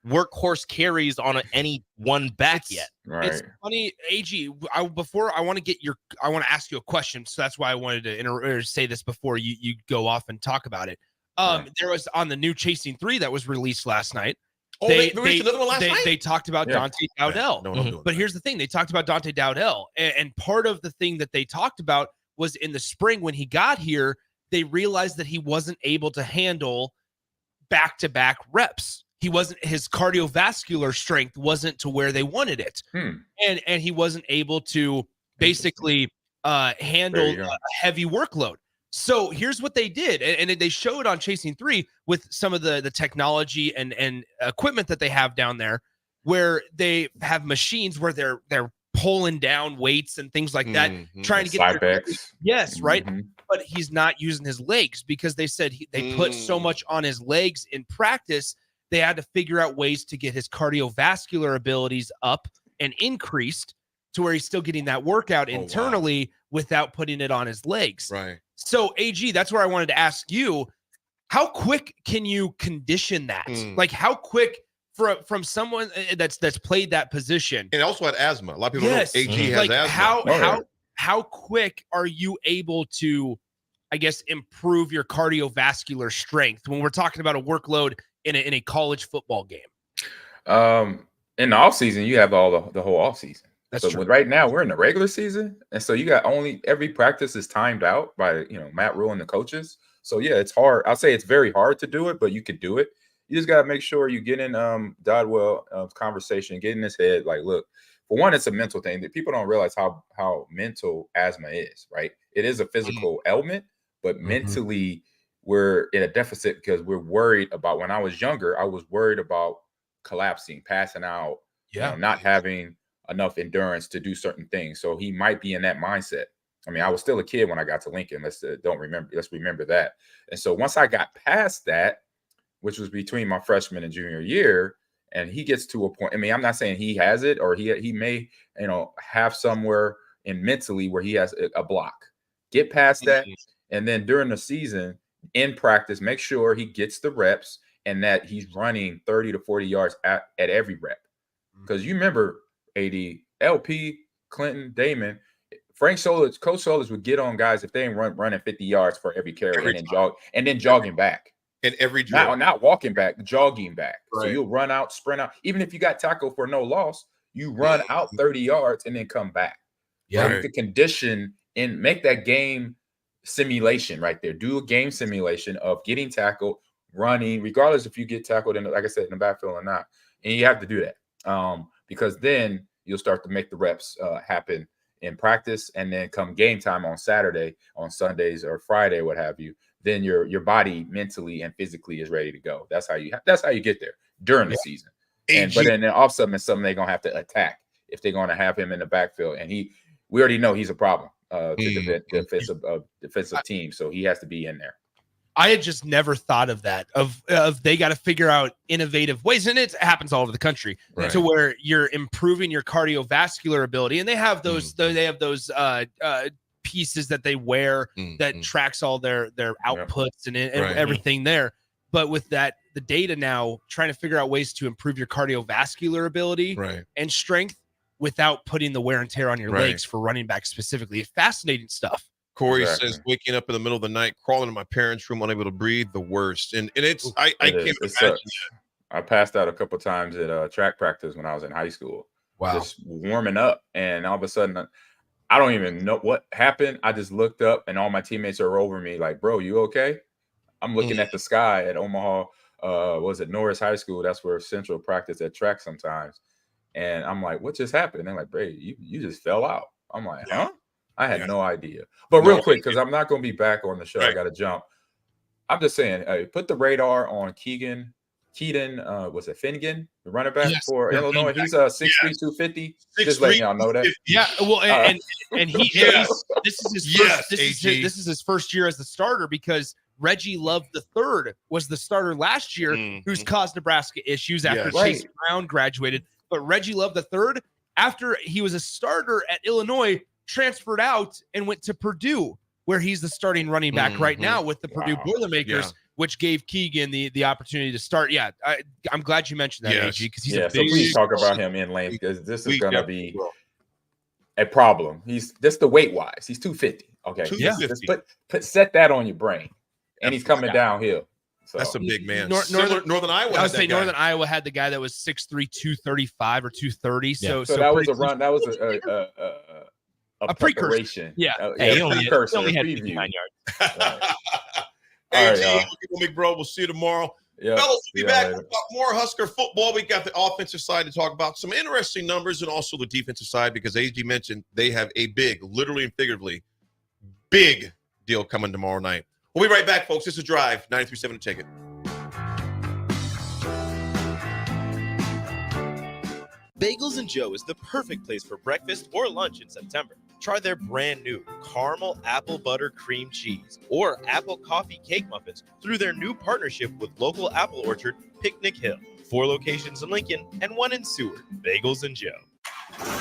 workhorse carries on any one back yet. It's funny, AG. I want to ask you a question, so that's why I wanted to say this before you go off and talk about it. There was on the new Chasing 3 that was released last night. They released another one last night? They talked about Dante Dowdell. But here's the thing: they talked about Dante Dowdell, and part of the thing that they talked about was in the spring when he got here, they realized that he wasn't able to handle back-to-back reps. His cardiovascular strength wasn't to where they wanted it. And he wasn't able to basically handle a heavy workload. So here's what they did. And they showed on Chasing 3 with some of the technology and equipment that they have down there, where they have machines where they're pulling down weights and things like that, trying to get right. But he's not using his legs because they said they put so much on his legs in practice. They had to figure out ways to get his cardiovascular abilities up and increased to where he's still getting that workout internally without putting it on his legs. Right. So, AG, that's where I wanted to ask you, how quick can you condition that? Like how quick from someone that's played that position? And also had asthma. A lot of people don't know AG has asthma. How quick are you able to, I guess, improve your cardiovascular strength when we're talking about a workload in a college football game? In the off season, you have all the whole off season. That's so true. Right now we're in the regular season, and so you got every practice is timed out by Matt Rule and the coaches. So yeah, it's hard. I'll say it's very hard to do it, but you could do it. You just got to make sure you get in Dodwell's conversation, get in his head. Like, look, for one, it's a mental thing that people don't realize how mental asthma is. Right? It is a physical ailment, but mentally we're in a deficit because we're worried about. When I was younger, I was worried about collapsing, passing out, not having enough endurance to do certain things. So he might be in that mindset. I mean, I was still a kid when I got to Lincoln. Let's remember that. And so once I got past that, which was between my freshman and junior year, and he gets to a point. I mean, I'm not saying he has it, or he may, have somewhere in mentally where he has a block. Get past that, and then during the season, in practice, make sure he gets the reps and that he's running 30 to 40 yards at every rep. Because you remember AD, LP, Clinton, Damon, Frank Solich, Coach Solich would get on guys if they ain't running 50 yards for every carry and then jogging back. In every drill. Not walking back, jogging back. Right. So you'll run out, sprint out. Even if you got tackled for no loss, you run out 30 yards and then come back. Yeah. Right? The condition and make that game simulation right there. Do a game simulation of getting tackled, running, regardless if you get tackled in, like I said, in the backfield or not. And you have to do that because then you'll start to make the reps happen in practice, and then come game time on Saturday, on Sundays or Friday, what have you. Then your body mentally and physically is ready to go. That's how you get there during the season. But then off something is something they're gonna have to attack if they're gonna have him in the backfield. And we already know he's a problem to the defensive team, so he has to be in there. I had just never thought of that. Of they got to figure out innovative ways, and it happens all over the country, to where you're improving your cardiovascular ability. And they have those pieces that they wear that tracks all their outputs and everything there. But with that, the data now, trying to figure out ways to improve your cardiovascular ability and strength without putting the wear and tear on your legs for running back specifically. Fascinating stuff. Corey says, waking up in the middle of the night, crawling in my parents' room, unable to breathe, the worst. And it's, I can't imagine. I passed out a couple of times at track practice when I was in high school. Wow. Just warming up. And all of a sudden, I don't even know what happened. I just looked up and all my teammates are over me like, bro, you okay? I'm looking at the sky at Omaha, was it Norris High School? That's where Central practice at track sometimes. And I'm like, what just happened? And they're like, bro, you just fell out. I'm like, huh? I had no idea. But real quick, because I'm not going to be back on the show. I got to jump. I'm just saying, put the radar on Keaton, was it Finnegan, the running back for Illinois? He's 6'3", 250. Just letting y'all know that. Yeah, well, and this is his first year as the starter, because Reggie Love III was the starter last year, who's caused Nebraska issues after Chase Brown graduated. But Reggie Love III, after he was a starter at Illinois, transferred out and went to Purdue, where he's the starting running back right now with the Purdue Boilermakers, which gave Keegan the opportunity to start. Yeah, I'm glad you mentioned that, AG, because he's a big. So please talk about him in length, because this is going to be a problem. He's just the weight wise. He's 250. Okay, 250. Just set that on your brain, and he's coming downhill. So. That's a big man. Northern Iowa. I would say Northern Iowa had the guy that was 6'3", 235 or 230. So that was a run. That was a preparation. Yeah. He only had 59 yards. AG, big bro. We'll see you tomorrow. Fellas, we'll be back. We'll talk more Husker football. We got the offensive side to talk about, some interesting numbers, and also the defensive side, because AG mentioned they have a big, literally and figuratively, big deal coming tomorrow night. We'll be right back, folks. This is Drive 93.7 to Ticket. Bagels & Joe is the perfect place for breakfast or lunch in September. Try their brand new caramel apple butter cream cheese or apple coffee cake muffins through their new partnership with local apple orchard Picnic Hill. 4 locations in Lincoln and 1 in Seward. Bagels & Joe.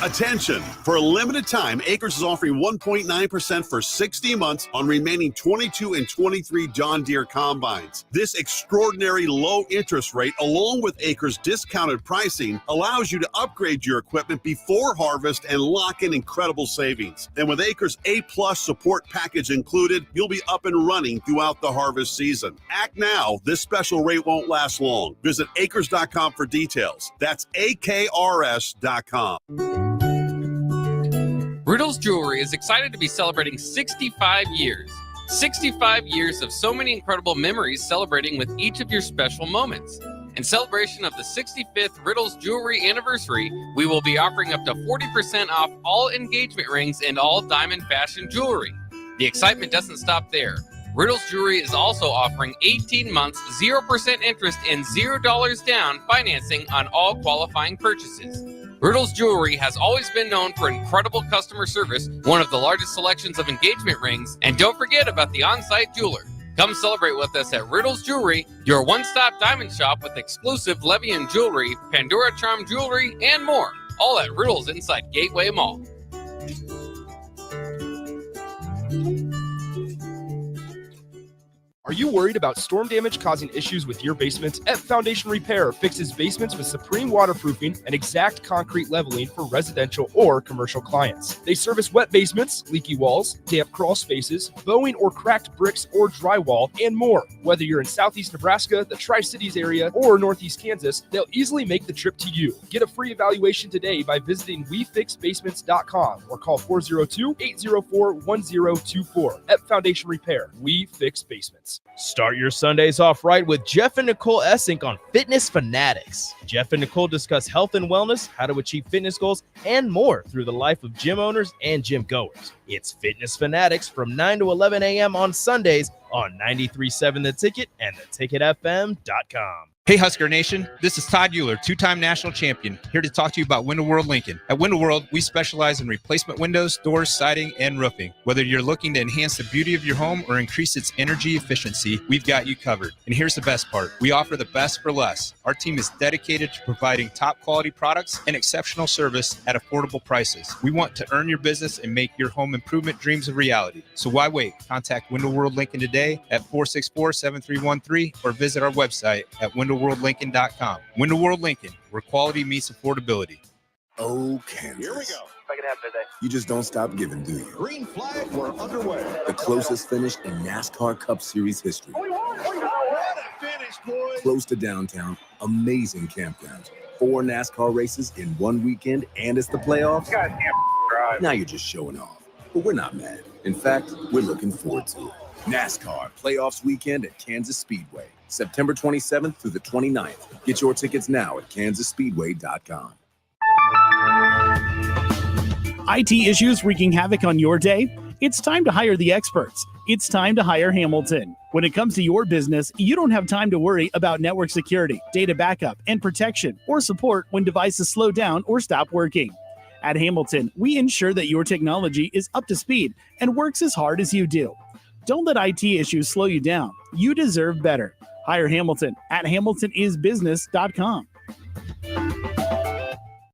Attention! For a limited time, Acres is offering 1.9% for 60 months on remaining 22 and 23 John Deere combines. This extraordinary low interest rate, along with Acres' discounted pricing, allows you to upgrade your equipment before harvest and lock in incredible savings. And with Acres' A-plus support package included, you'll be up and running throughout the harvest season. Act now. This special rate won't last long. Visit acres.com for details. That's AKRS.com. Riddle's Jewelry is excited to be celebrating 65 years. 65 years of so many incredible memories celebrating with each of your special moments. In celebration of the 65th Riddle's Jewelry anniversary, we will be offering up to 40% off all engagement rings and all diamond fashion jewelry. The excitement doesn't stop there. Riddle's Jewelry is also offering 18 months, 0% interest and $0 down financing on all qualifying purchases. Riddle's Jewelry has always been known for incredible customer service, one of the largest selections of engagement rings, and don't forget about the on-site jeweler. Come celebrate with us at Riddle's Jewelry, your one-stop diamond shop with exclusive Levian jewelry, Pandora Charm jewelry, and more, all at Riddle's inside Gateway Mall. Are you worried about storm damage causing issues with your basement? F Foundation Repair fixes basements with supreme waterproofing and exact concrete leveling for residential or commercial clients. They service wet basements, leaky walls, damp crawl spaces, bowing or cracked bricks or drywall, and more. Whether you're in Southeast Nebraska, the Tri-Cities area, or Northeast Kansas, they'll easily make the trip to you. Get a free evaluation today by visiting WeFixBasements.com or call 402-804-1024. F Foundation Repair. We fix basements. Start your Sundays off right with Jeff and Nicole Essink on Fitness Fanatics. Jeff and Nicole discuss health and wellness, how to achieve fitness goals, and more through the life of gym owners and gym goers. It's Fitness Fanatics from 9 to 11 a.m. on Sundays on 93.7 The Ticket and theticketfm.com. Hey Husker Nation, this is Todd Euler, two-time national champion, here to talk to you about Window World Lincoln. At Window World, we specialize in replacement windows, doors, siding, and roofing. Whether you're looking to enhance the beauty of your home or increase its energy efficiency, we've got you covered. And here's the best part. We offer the best for less. Our team is dedicated to providing top quality products and exceptional service at affordable prices. We want to earn your business and make your home improvement dreams a reality. So why wait? Contact Window World Lincoln today at 464-7313 or visit our website at WindowWorldLincoln.com. Window World Lincoln, where quality meets affordability. Oh, Kansas. Here we go. Second half today. You just don't stop giving, do you? Green flag, we're underway. The closest finish in NASCAR Cup Series history. What a finish, boys. Close to downtown, amazing campgrounds, 4 NASCAR races in one weekend, and it's the playoffs. Goddamn right. Now you're just showing off. But we're not mad. In fact, we're looking forward to it. NASCAR Playoffs Weekend at Kansas Speedway, September 27th through the 29th. Get your tickets now at kansasspeedway.com. IT issues wreaking havoc on your day? It's time to hire the experts. It's time to hire Hamilton. When it comes to your business, you don't have time to worry about network security, data backup, and protection, or support when devices slow down or stop working. At Hamilton, we ensure that your technology is up to speed and works as hard as you do. Don't let IT issues slow you down. You deserve better. Hire Hamilton at hamiltonisbusiness.com.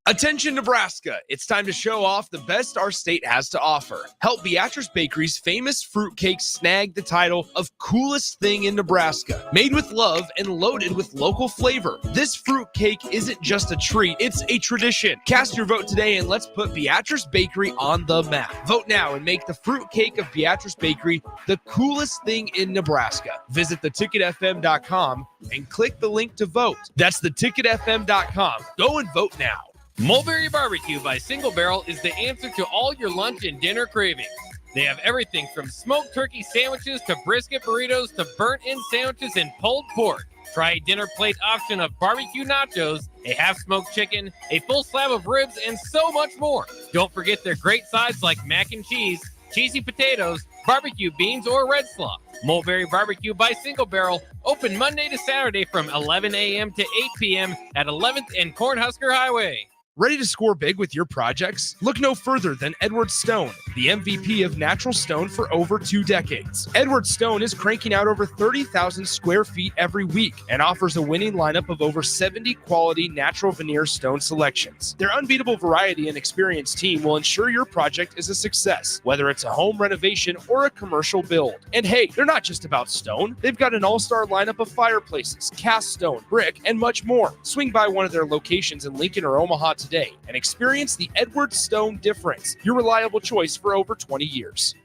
Attention Nebraska, it's time to show off the best our state has to offer. Help Beatrice Bakery's famous fruitcake snag the title of coolest thing in Nebraska. Made with love and loaded with local flavor. This fruitcake isn't just a treat, it's a tradition. Cast your vote today and let's put Beatrice Bakery on the map. Vote now and make the fruitcake of Beatrice Bakery the coolest thing in Nebraska. Visit theticketfm.com and click the link to vote. That's theticketfm.com. Go and vote now. Mulberry Barbecue by Single Barrel is the answer to all your lunch and dinner cravings. They have everything from smoked turkey sandwiches to brisket burritos to burnt-in sandwiches and pulled pork. Try a dinner plate option of barbecue nachos, a half-smoked chicken, a full slab of ribs, and so much more. Don't forget their great sides like mac and cheese, cheesy potatoes, barbecue beans, or red slaw. Mulberry Barbecue by Single Barrel, open Monday to Saturday from 11 a.m. to 8 p.m. at 11th and Cornhusker Highway. Ready to score big with your projects? Look no further than Edward Stone, the MVP of natural stone for over 2 decades. Edward Stone is cranking out over 30,000 square feet every week and offers a winning lineup of over 70 quality natural veneer stone selections. Their unbeatable variety and experienced team will ensure your project is a success, whether it's a home renovation or a commercial build. And hey, they're not just about stone. They've got an all-star lineup of fireplaces, cast stone, brick, and much more. Swing by one of their locations in Lincoln or Omaha today and experience the Edward Stone difference, your reliable choice for over 20 years.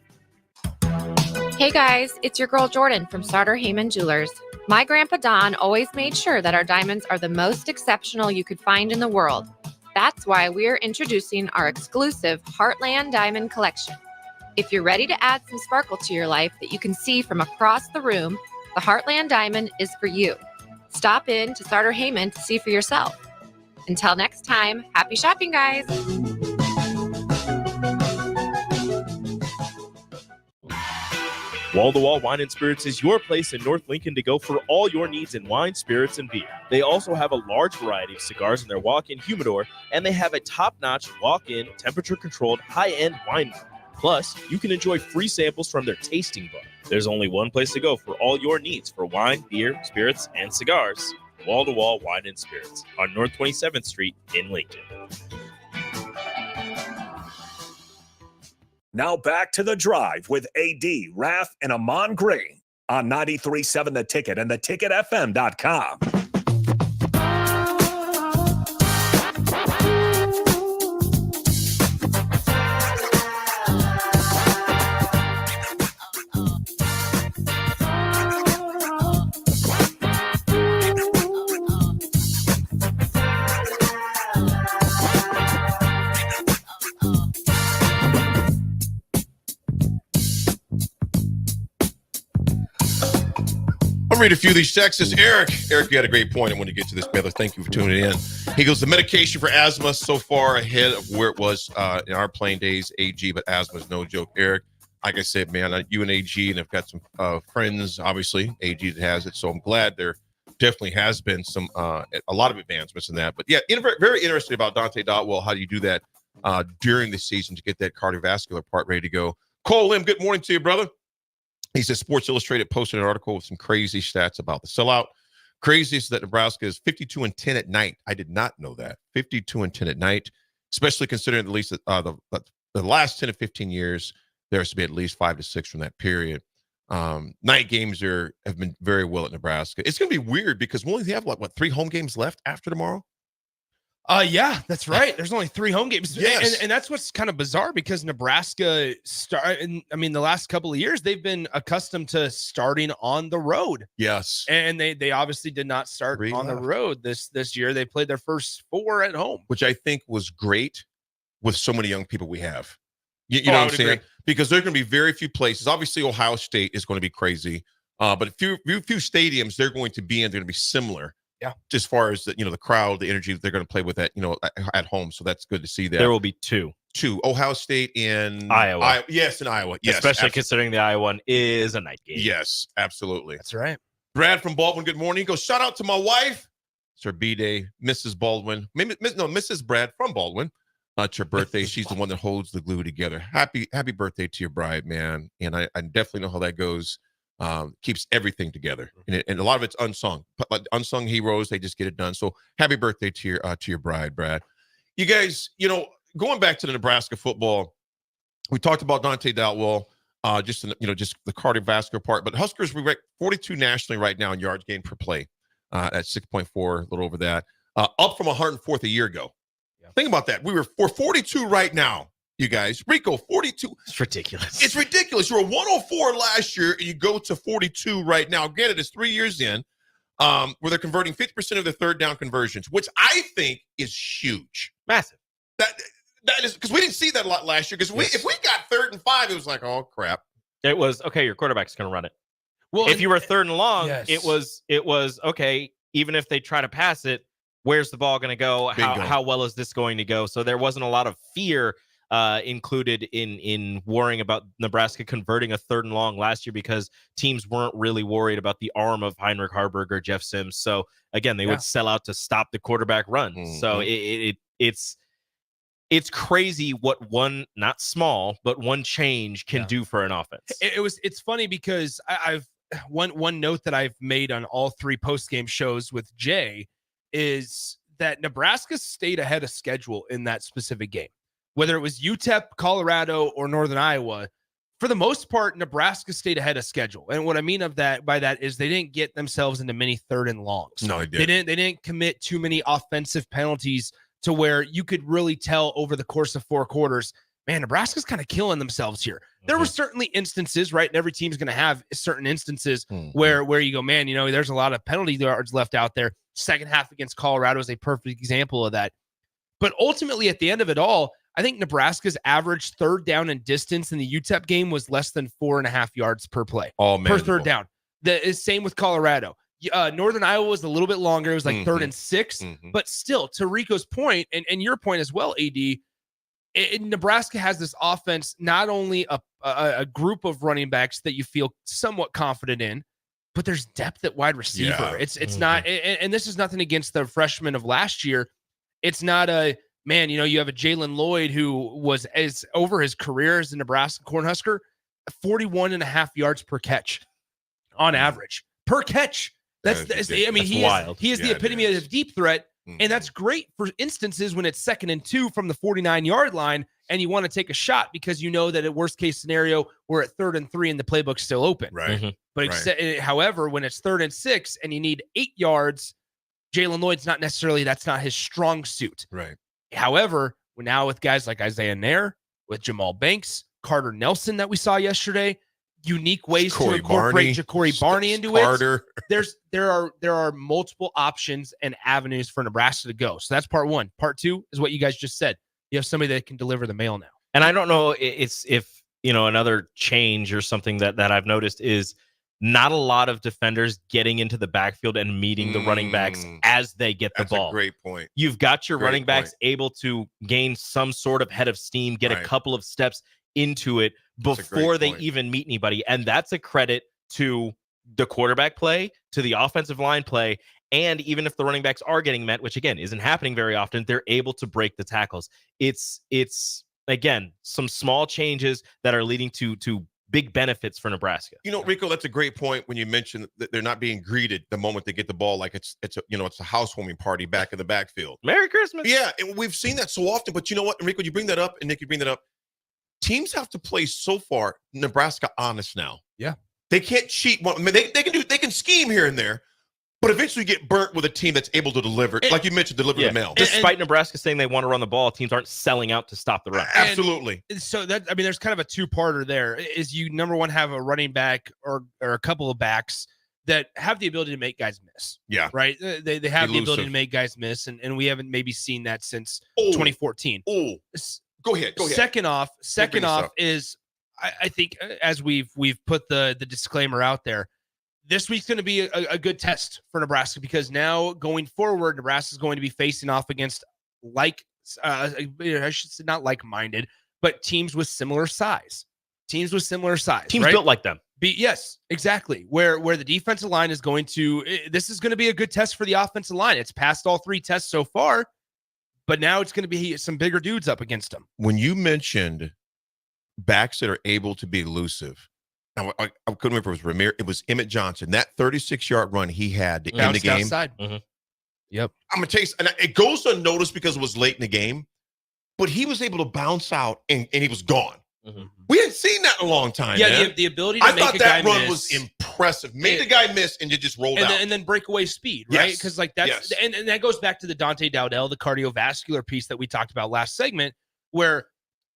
Hey guys, it's your girl Jordan from Starter Heyman Jewelers. My grandpa Don always made sure that our diamonds are the most exceptional you could find in the world. That's why we're introducing our exclusive Heartland Diamond Collection. If you're ready to add some sparkle to your life that you can see from across the room, the Heartland Diamond is for you. Stop in to Starter Heyman to see for yourself. Until next time, happy shopping, guys. Wall to Wall Wine and Spirits is your place in North Lincoln to go for all your needs in wine, spirits, and beer. They also have a large variety of cigars in their walk-in humidor, and they have a top-notch walk-in, temperature-controlled, high-end wine bar. Plus, you can enjoy free samples from their tasting book. There's only one place to go for all your needs for wine, beer, spirits, and cigars. Wall to Wall Wine and Spirits on North 27th Street in Lincoln. Now back to The Drive with AD, Raff, and Ahman Green on 93.7 The Ticket and theticketfm.com. I'll read a few of these texts. Eric, you had a great point. I want to get to this, brother. Thank you for tuning in. He goes, the medication for asthma so far ahead of where it was in our playing days, AG, but asthma is no joke. Eric, like I said, man, you and AG, and I've got some friends, obviously, AG that has it, so I'm glad there definitely has been some a lot of advancements in that. But yeah, very interesting about Dante Dotwell. How do you do that during the season to get that cardiovascular part ready to go? Cole Lim, good morning to you, brother. He says Sports Illustrated posted an article with some crazy stats about the sellout. Crazy is that Nebraska is 52-10 at night. I did not know that. 52-10 at night, especially considering at least the last 10 to 15 years, there has to be at least 5 to 6 from that period. Night games have been very well at Nebraska. It's going to be weird because we only have 3 home games left after tomorrow? Yeah, that's right. There's only 3 home games. Yes. And that's what's kind of bizarre because Nebraska the last couple of years, they've been accustomed to starting on the road. Yes. And they obviously did not start on the road this year. They played their first 4 at home. Which I think was great with so many young people we have. You know what I'm saying? Agree. Because there are going to be very few places. Obviously, Ohio State is going to be crazy. But a few stadiums they're going to be in, they're going to be similar. Yeah. As far as the crowd, the energy that they're going to play with at home. So that's good to see that. There will be 2. Ohio State in Iowa. Yes, in Iowa. Yes. Especially absolutely. Considering the Iowa one is a night game. Yes, absolutely. That's right. Brad from Baldwin, good morning. He goes, shout out to my wife. It's her B-Day, Mrs. Baldwin. Mrs. Brad from Baldwin. It's her birthday. She's the one that holds the glue together. Happy birthday to your bride, man. And I definitely know how that goes. Keeps everything together, and a lot of it's unsung. Like unsung heroes, they just get it done. So happy birthday to your bride, Brad. You guys, going back to the Nebraska football, we talked about Dante Dotwell, just the cardiovascular part. But Huskers, we rank 42 nationally right now in yards gained per play, at 6.4, a little over that, up from 104th a year ago. Yeah. Think about that. We're 42 right now. You guys, Rico, 42. It's ridiculous. It's ridiculous. You were 104 last year, and you go to 42 right now. Granted, it's 3 years in, where they're converting 50% of their third down conversions, which I think is huge. Massive. That is because we didn't see that a lot last year. Because if we got 3rd and 5, it was like, oh crap. It was okay. Your quarterback's going to run it. Well, if you were 3rd and long, yes. it was okay. Even if they try to pass it, where's the ball going to go? How well is this going to go? So there wasn't a lot of fear included in worrying about Nebraska converting a 3rd and long last year because teams weren't really worried about the arm of Heinrich Harburg or Jeff Sims. So again, they would sell out to stop the quarterback run. Mm-hmm. So it It's crazy what one, not small, but one change can do for an offense. It's funny because I've one note that I've made on all 3 post-game shows with Jay is that Nebraska stayed ahead of schedule in that specific game. Whether it was UTEP, Colorado, or Northern Iowa, for the most part, Nebraska stayed ahead of schedule. And what I mean by that is they didn't get themselves into many 3rd and longs. No, they They didn't commit too many offensive penalties to where you could really tell over the course of 4 quarters, man, Nebraska's kind of killing themselves here. There were certainly instances, right? And every team's going to have certain instances where you go, man, there's a lot of penalty yards left out there. Second half against Colorado is a perfect example of that. But ultimately, at the end of it all, I think Nebraska's average 3rd down and distance in the UTEP game was less than 4.5 yards per play. Per 3rd down. The same with Colorado. Northern Iowa was a little bit longer. It was like 3rd and 6. But still, to Rico's point, and your point as well, AD, Nebraska has this offense, not only a group of running backs that you feel somewhat confident in, but there's depth at wide receiver. Yeah. It's not, and this is nothing against the freshmen of last year. It's not a, man, you have a Jalen Lloyd who was over his career as a Nebraska Cornhusker, 41.5 yards per catch on average. Per catch. He wild. He is the epitome of deep threat. And that's great for instances when it's 2nd and 2 from the 49-yard line and you want to take a shot because you know that at worst case scenario, we're at 3rd and 3 and the playbook's still open. Right. But however, when it's 3rd and 6 and you need 8 yards, Jalen Lloyd's that's not his strong suit. Right. However, now with guys like Isaiah Nair, with Jamal Banks, Carter Nelson that we saw yesterday, unique ways to incorporate Ja'Cory Barney into it. There are multiple options and avenues for Nebraska to go. So that's part 1. Part 2 is what you guys just said. You have somebody that can deliver the mail now. And I don't know if another change or something that I've noticed is not a lot of defenders getting into the backfield and meeting the running backs as they get the ball. That's a great point. You've got your running backs able to gain some sort of head of steam, get a couple of steps into it before they even meet anybody. And that's a credit to the quarterback play, to the offensive line play. And even if the running backs are getting met, which again isn't happening very often, they're able to break the tackles. It's again, some small changes that are leading to big benefits for Nebraska. Rico, that's a great point when you mentioned that they're not being greeted the moment they get the ball like it's a housewarming party back in the backfield. Merry Christmas. Yeah, and we've seen that so often. But you know what, Rico, you bring that up, and Nick, you bring that up. Teams have to play so far Nebraska honest now. Yeah, they can't cheat. They can scheme here and there, but eventually get burnt with a team that's able to deliver, like you mentioned, deliver the mail. Despite Nebraska saying they want to run the ball, teams aren't selling out to stop the run. Absolutely. So there's kind of a 2-parter there. Is you number one have a running back or a couple of backs that have the ability to make guys miss. Yeah. Right. They have the ability to make guys miss, and we haven't maybe seen that since 2014. Go ahead. Second off is I think as we've put the disclaimer out there, this week's going to be a good test for Nebraska because now going forward, Nebraska is going to be facing off against I should say not like-minded, but teams with similar size. Teams right? built like them. Yes, exactly. Where the defensive line is going to, this is going to be a good test for the offensive line. It's passed all 3 tests so far, but now it's going to be some bigger dudes up against them. When you mentioned backs that are able to be elusive, I couldn't remember if it was Ramir. It was Emmett Johnson. That 36-yard run he had to end the game. Outside. Yep. I'm going to tell you, and it goes unnoticed because it was late in the game, but he was able to bounce out and he was gone. We hadn't seen that in a long time. Yeah, the ability to make a guy miss. I thought that run was impressive. Made the guy miss and it just rolled out. And then breakaway speed, right? Because that's and that goes back to the Dante Dowdell, the cardiovascular piece that we talked about last segment, where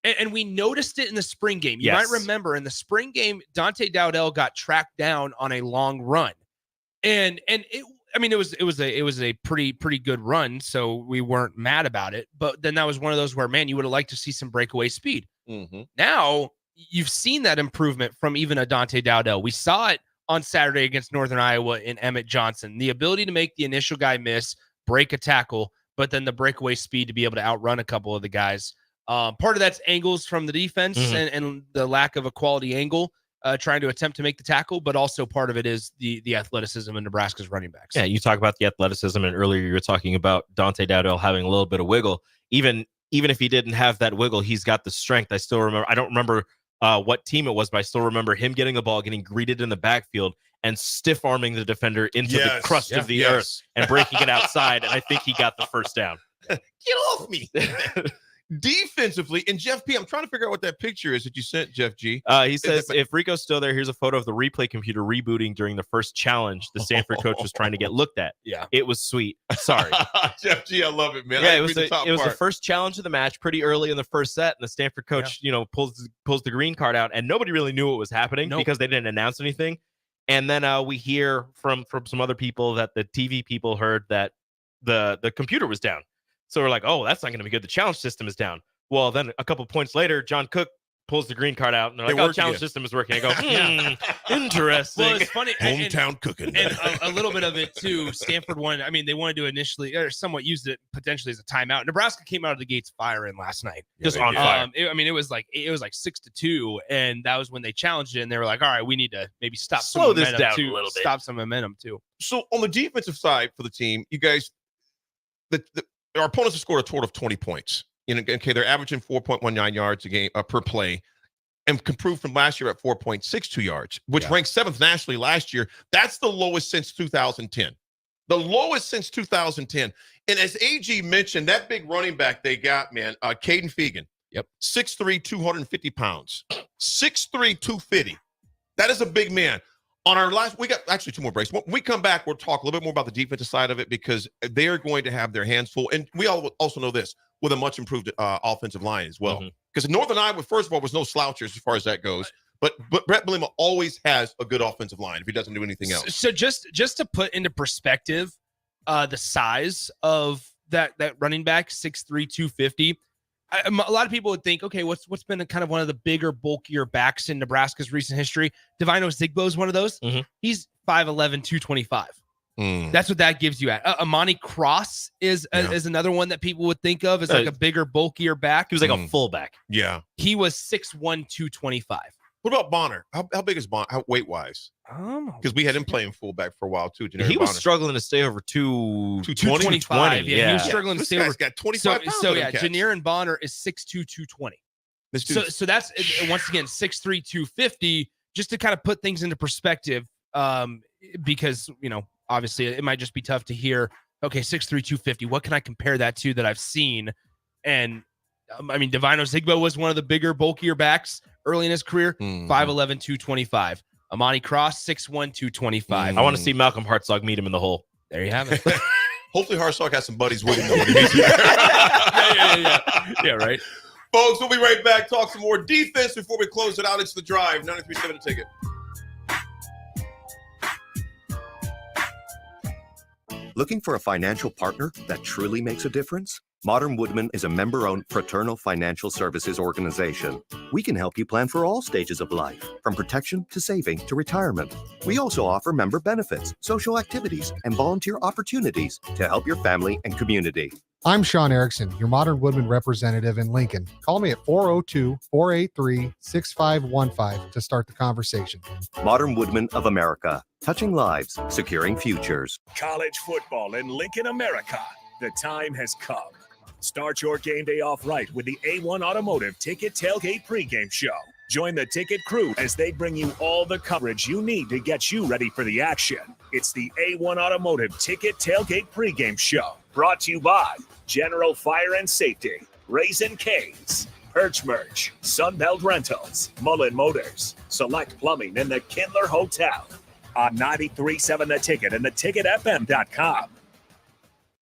and we noticed it in the spring game. You might remember in the spring game, Dante Dowdell got tracked down on a long run, and it was a pretty good run, so we weren't mad about it. But then that was one of those where, man, you would have liked to see some breakaway speed. Now you've seen that improvement from even a Dante Dowdell. We saw it on Saturday against Northern Iowa in Emmett Johnson. The ability to make the initial guy miss, break a tackle, but then the breakaway speed to be able to outrun a couple of the guys. Part of that's angles from the defense and the lack of a quality angle, trying to attempt to make the tackle, but also part of it is the athleticism in Nebraska's running backs. Yeah, you talk about the athleticism, and earlier you were talking about Dante Dowdell having a little bit of wiggle. even if he didn't have that wiggle, he's got the strength. I don't remember what team it was, but I still remember him getting the ball, getting greeted in the backfield, and stiff arming the defender into the crust of the earth and breaking it outside. And I think he got the first down. Get off me. Defensively, and Jeff P., I'm trying to figure out what that picture is that you sent, Jeff G. He says, if Rico's still there, here's a photo of the replay computer rebooting during the first challenge the Stanford coach was trying to get looked at. Yeah. It was sweet. Sorry. Jeff G., I love it, man. Yeah, it was the first challenge of the match pretty early in the first set, and the Stanford coach, pulls the green card out, and nobody really knew what was happening because they didn't announce anything. And then we hear from some other people that the TV people heard that the computer was down. So we're like, oh, that's not going to be good. The challenge system is down. Well, then a couple points later, John Cook pulls the green card out, and they're like, oh, the challenge system is working. I go, interesting. Well, it's funny. Hometown cooking. And a little bit of it, too. Stanford wanted, they wanted to initially, or somewhat used it potentially as a timeout. Nebraska came out of the gates firing last night. Just on fire. It was like 6-2, and that was when they challenged it, and they were like, all right, we need to maybe slow this down a little bit. Stop some momentum, too. So on the defensive side for the team, you guys, our opponents have scored a total of 20 points. They're averaging 4.19 yards a game per play, and improved from last year at 4.62 yards, which ranked 7th nationally last year. That's the lowest since 2010. The lowest since 2010. And as AG mentioned, that big running back they got, man, Caden Fegan. Yep. 6'3", 250 pounds. 6'3", 250. That is a big man. On our last, we got actually 2 more breaks. When we come back, we'll talk a little bit more about the defensive side of it because they are going to have their hands full. And we also know this with a much improved offensive line as well. Because Northern Iowa, first of all, was no slouchers as far as that goes. But Brett Bielema always has a good offensive line if he doesn't do anything else. So just to put into perspective, the size of that running back, 6'3", 250. A lot of people would think, okay, what's been kind of one of the bigger, bulkier backs in Nebraska's recent history? Divino Zigbo is one of those. He's 5'11", 225. That's what that gives you at. Amani Cross is another one that people would think of as like a bigger, bulkier back. He was like a fullback. Yeah. He was 6'1", 225. What about Bonner? How big is Bonner, weight-wise? Because we had him playing fullback for a while, too. He was struggling to stay over 225. Yeah, he was struggling to stay over. This guy's got 25 pounds. So Janirin Bonner is 6'2", 220. So that's, once again, 6'3", 250, just to kind of put things into perspective, because, obviously it might just be tough to hear, okay, 6'3", 250, what can I compare that to that I've seen? And, Divino Zigbo was one of the bigger, bulkier backs early in his career, 5'11", 225. Amani Cross, 6'1", 225. I want to see Malcolm Hartzog meet him in the hole. There you have it. Hopefully Hartzog has some buddies with him. Yeah, right. Folks, we'll be right back. Talk some more defense before we close it out. It's The Drive, 93.7 The Ticket. Looking for a financial partner that truly makes a difference? Modern Woodman is a member-owned fraternal financial services organization. We can help you plan for all stages of life, from protection to saving to retirement. We also offer member benefits, social activities, and volunteer opportunities to help your family and community. I'm Sean Erickson, your Modern Woodman representative in Lincoln. Call me at 402-483-6515 to start the conversation. Modern Woodman of America, touching lives, securing futures. College football in Lincoln, America. The time has come. Start your game day off right with the A1 Automotive Ticket Tailgate pregame show. Join the ticket crew as they bring you all the coverage you need to get you ready for the action. It's the A1 Automotive Ticket Tailgate pregame show. Brought to you by General Fire and Safety, Raisin Canes, Perch Merch, Sunbelt Rentals, Mullen Motors, Select Plumbing, and the Kindler Hotel. On 93.7 The Ticket and theticketfm.com.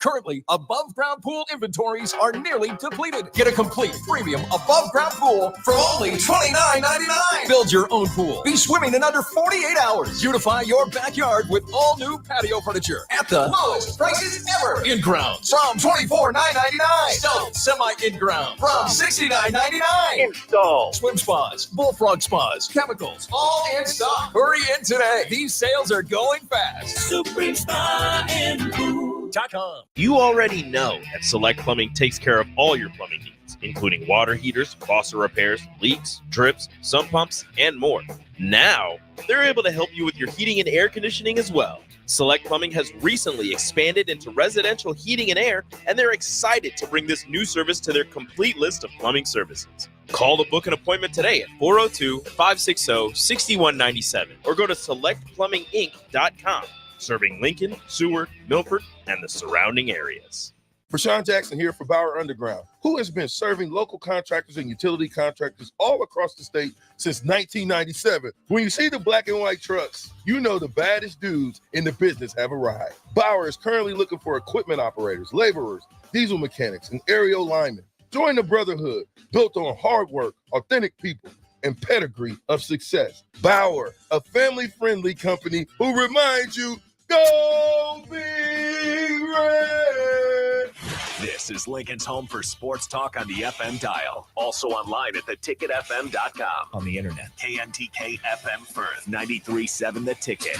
Currently, above-ground pool inventories are nearly depleted. Get a complete premium above-ground pool for only $29.99. Build your own pool. Be swimming in under 48 hours. Beautify your backyard with all new patio furniture at the lowest prices ever. In-ground from $24.999. Stealth semi-in-ground from $69.99. Install. Swim spas, bullfrog spas, chemicals, all in stock. Hurry in today. These sales are going fast. Supreme Spa and Pool.com. You already know that Select Plumbing takes care of all your plumbing needs, including water heaters, faucet repairs, leaks, drips, sump pumps, and more. Now, they're able to help you with your heating and air conditioning as well. Select Plumbing has recently expanded into residential heating and air, and they're excited to bring this new service to their complete list of plumbing services. Call to book an appointment today at 402-560-6197 or go to selectplumbinginc.com, serving Lincoln, Seward, Milford, and the surrounding areas. Rashawn Jackson here for Bauer Underground, who has been serving local contractors and utility contractors all across the state since 1997. When you see the black and white trucks, you know the baddest dudes in the business have arrived. Bauer is currently looking for equipment operators, laborers, diesel mechanics, and aerial linemen. Join the brotherhood built on hard work, authentic people, and pedigree of success. Bauer, a family-friendly company who reminds you, go Big Red! This is Lincoln's home for sports talk on the FM dial. Also online at theticketfm.com. On the internet. KNTK FM Firth, 93.7 The Ticket.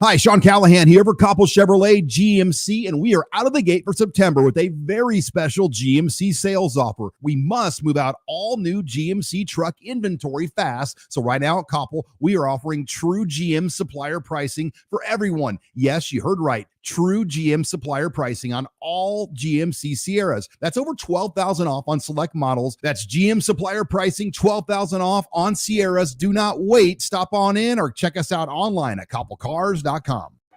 Hi, Sean Callahan here for Koppel Chevrolet GMC, and we are out of the gate for September with a very special GMC sales offer. We must move out all new GMC truck inventory fast. So right now at Koppel, we are offering true GM supplier pricing for everyone. Yes, you heard right. True GM supplier pricing on all GMC Sierras. That's over $12,000 off on select models. That's GM supplier pricing, $12,000 off on Sierras. Do not wait. Stop on in or check us out online at koppelcars.com.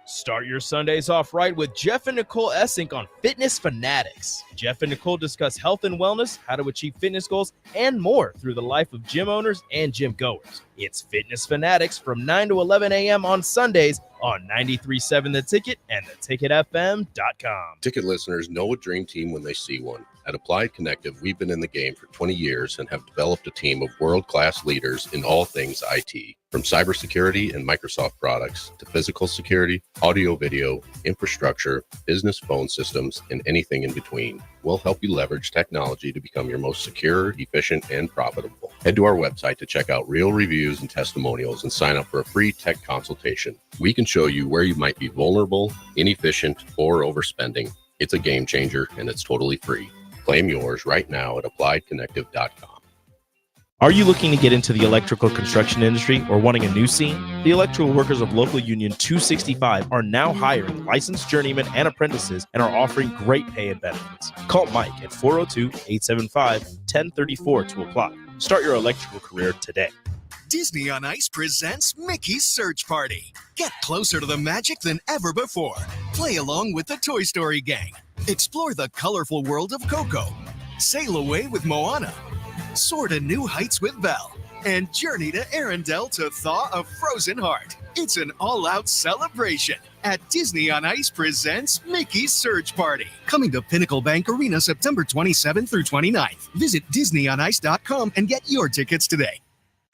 Start your Sundays off right with Jeff and Nicole Essink on Fitness Fanatics. Jeff and Nicole discuss health and wellness, how to achieve fitness goals, and more through the life of gym owners and gym goers. It's Fitness Fanatics from 9 to 11 a.m. on Sundays on 93.7 The Ticket and theticketfm.com. Ticket listeners know a dream team when they see one. At Applied Connective, we've been in the game for 20 years and have developed a team of world-class leaders in all things IT. From cybersecurity and Microsoft products to physical security, audio-video, infrastructure, business phone systems, and anything in between. We'll help you leverage technology to become your most secure, efficient, and profitable. Head to our website to check out real reviews and testimonials and sign up for a free tech consultation. We can show you where you might be vulnerable, inefficient, or overspending. It's a game changer, and it's totally free. Claim yours right now at appliedconnective.com. Are you looking to get into the electrical construction industry or wanting a new scene? The electrical workers of Local Union 265 are now hiring licensed journeymen and apprentices and are offering great pay and benefits. Call Mike at 402-875-1034 to apply. Start your electrical career today. Disney on Ice presents Mickey's Search Party. Get closer to the magic than ever before. Play along with the Toy Story gang. Explore the colorful world of Coco. Sail away with Moana. Soar to new heights with Belle. And journey to Arendelle to thaw a frozen heart. It's an all-out celebration at Disney on Ice presents Mickey's Search Party. Coming to Pinnacle Bank Arena September 27th through 29th. Visit DisneyOnIce.com and get your tickets today.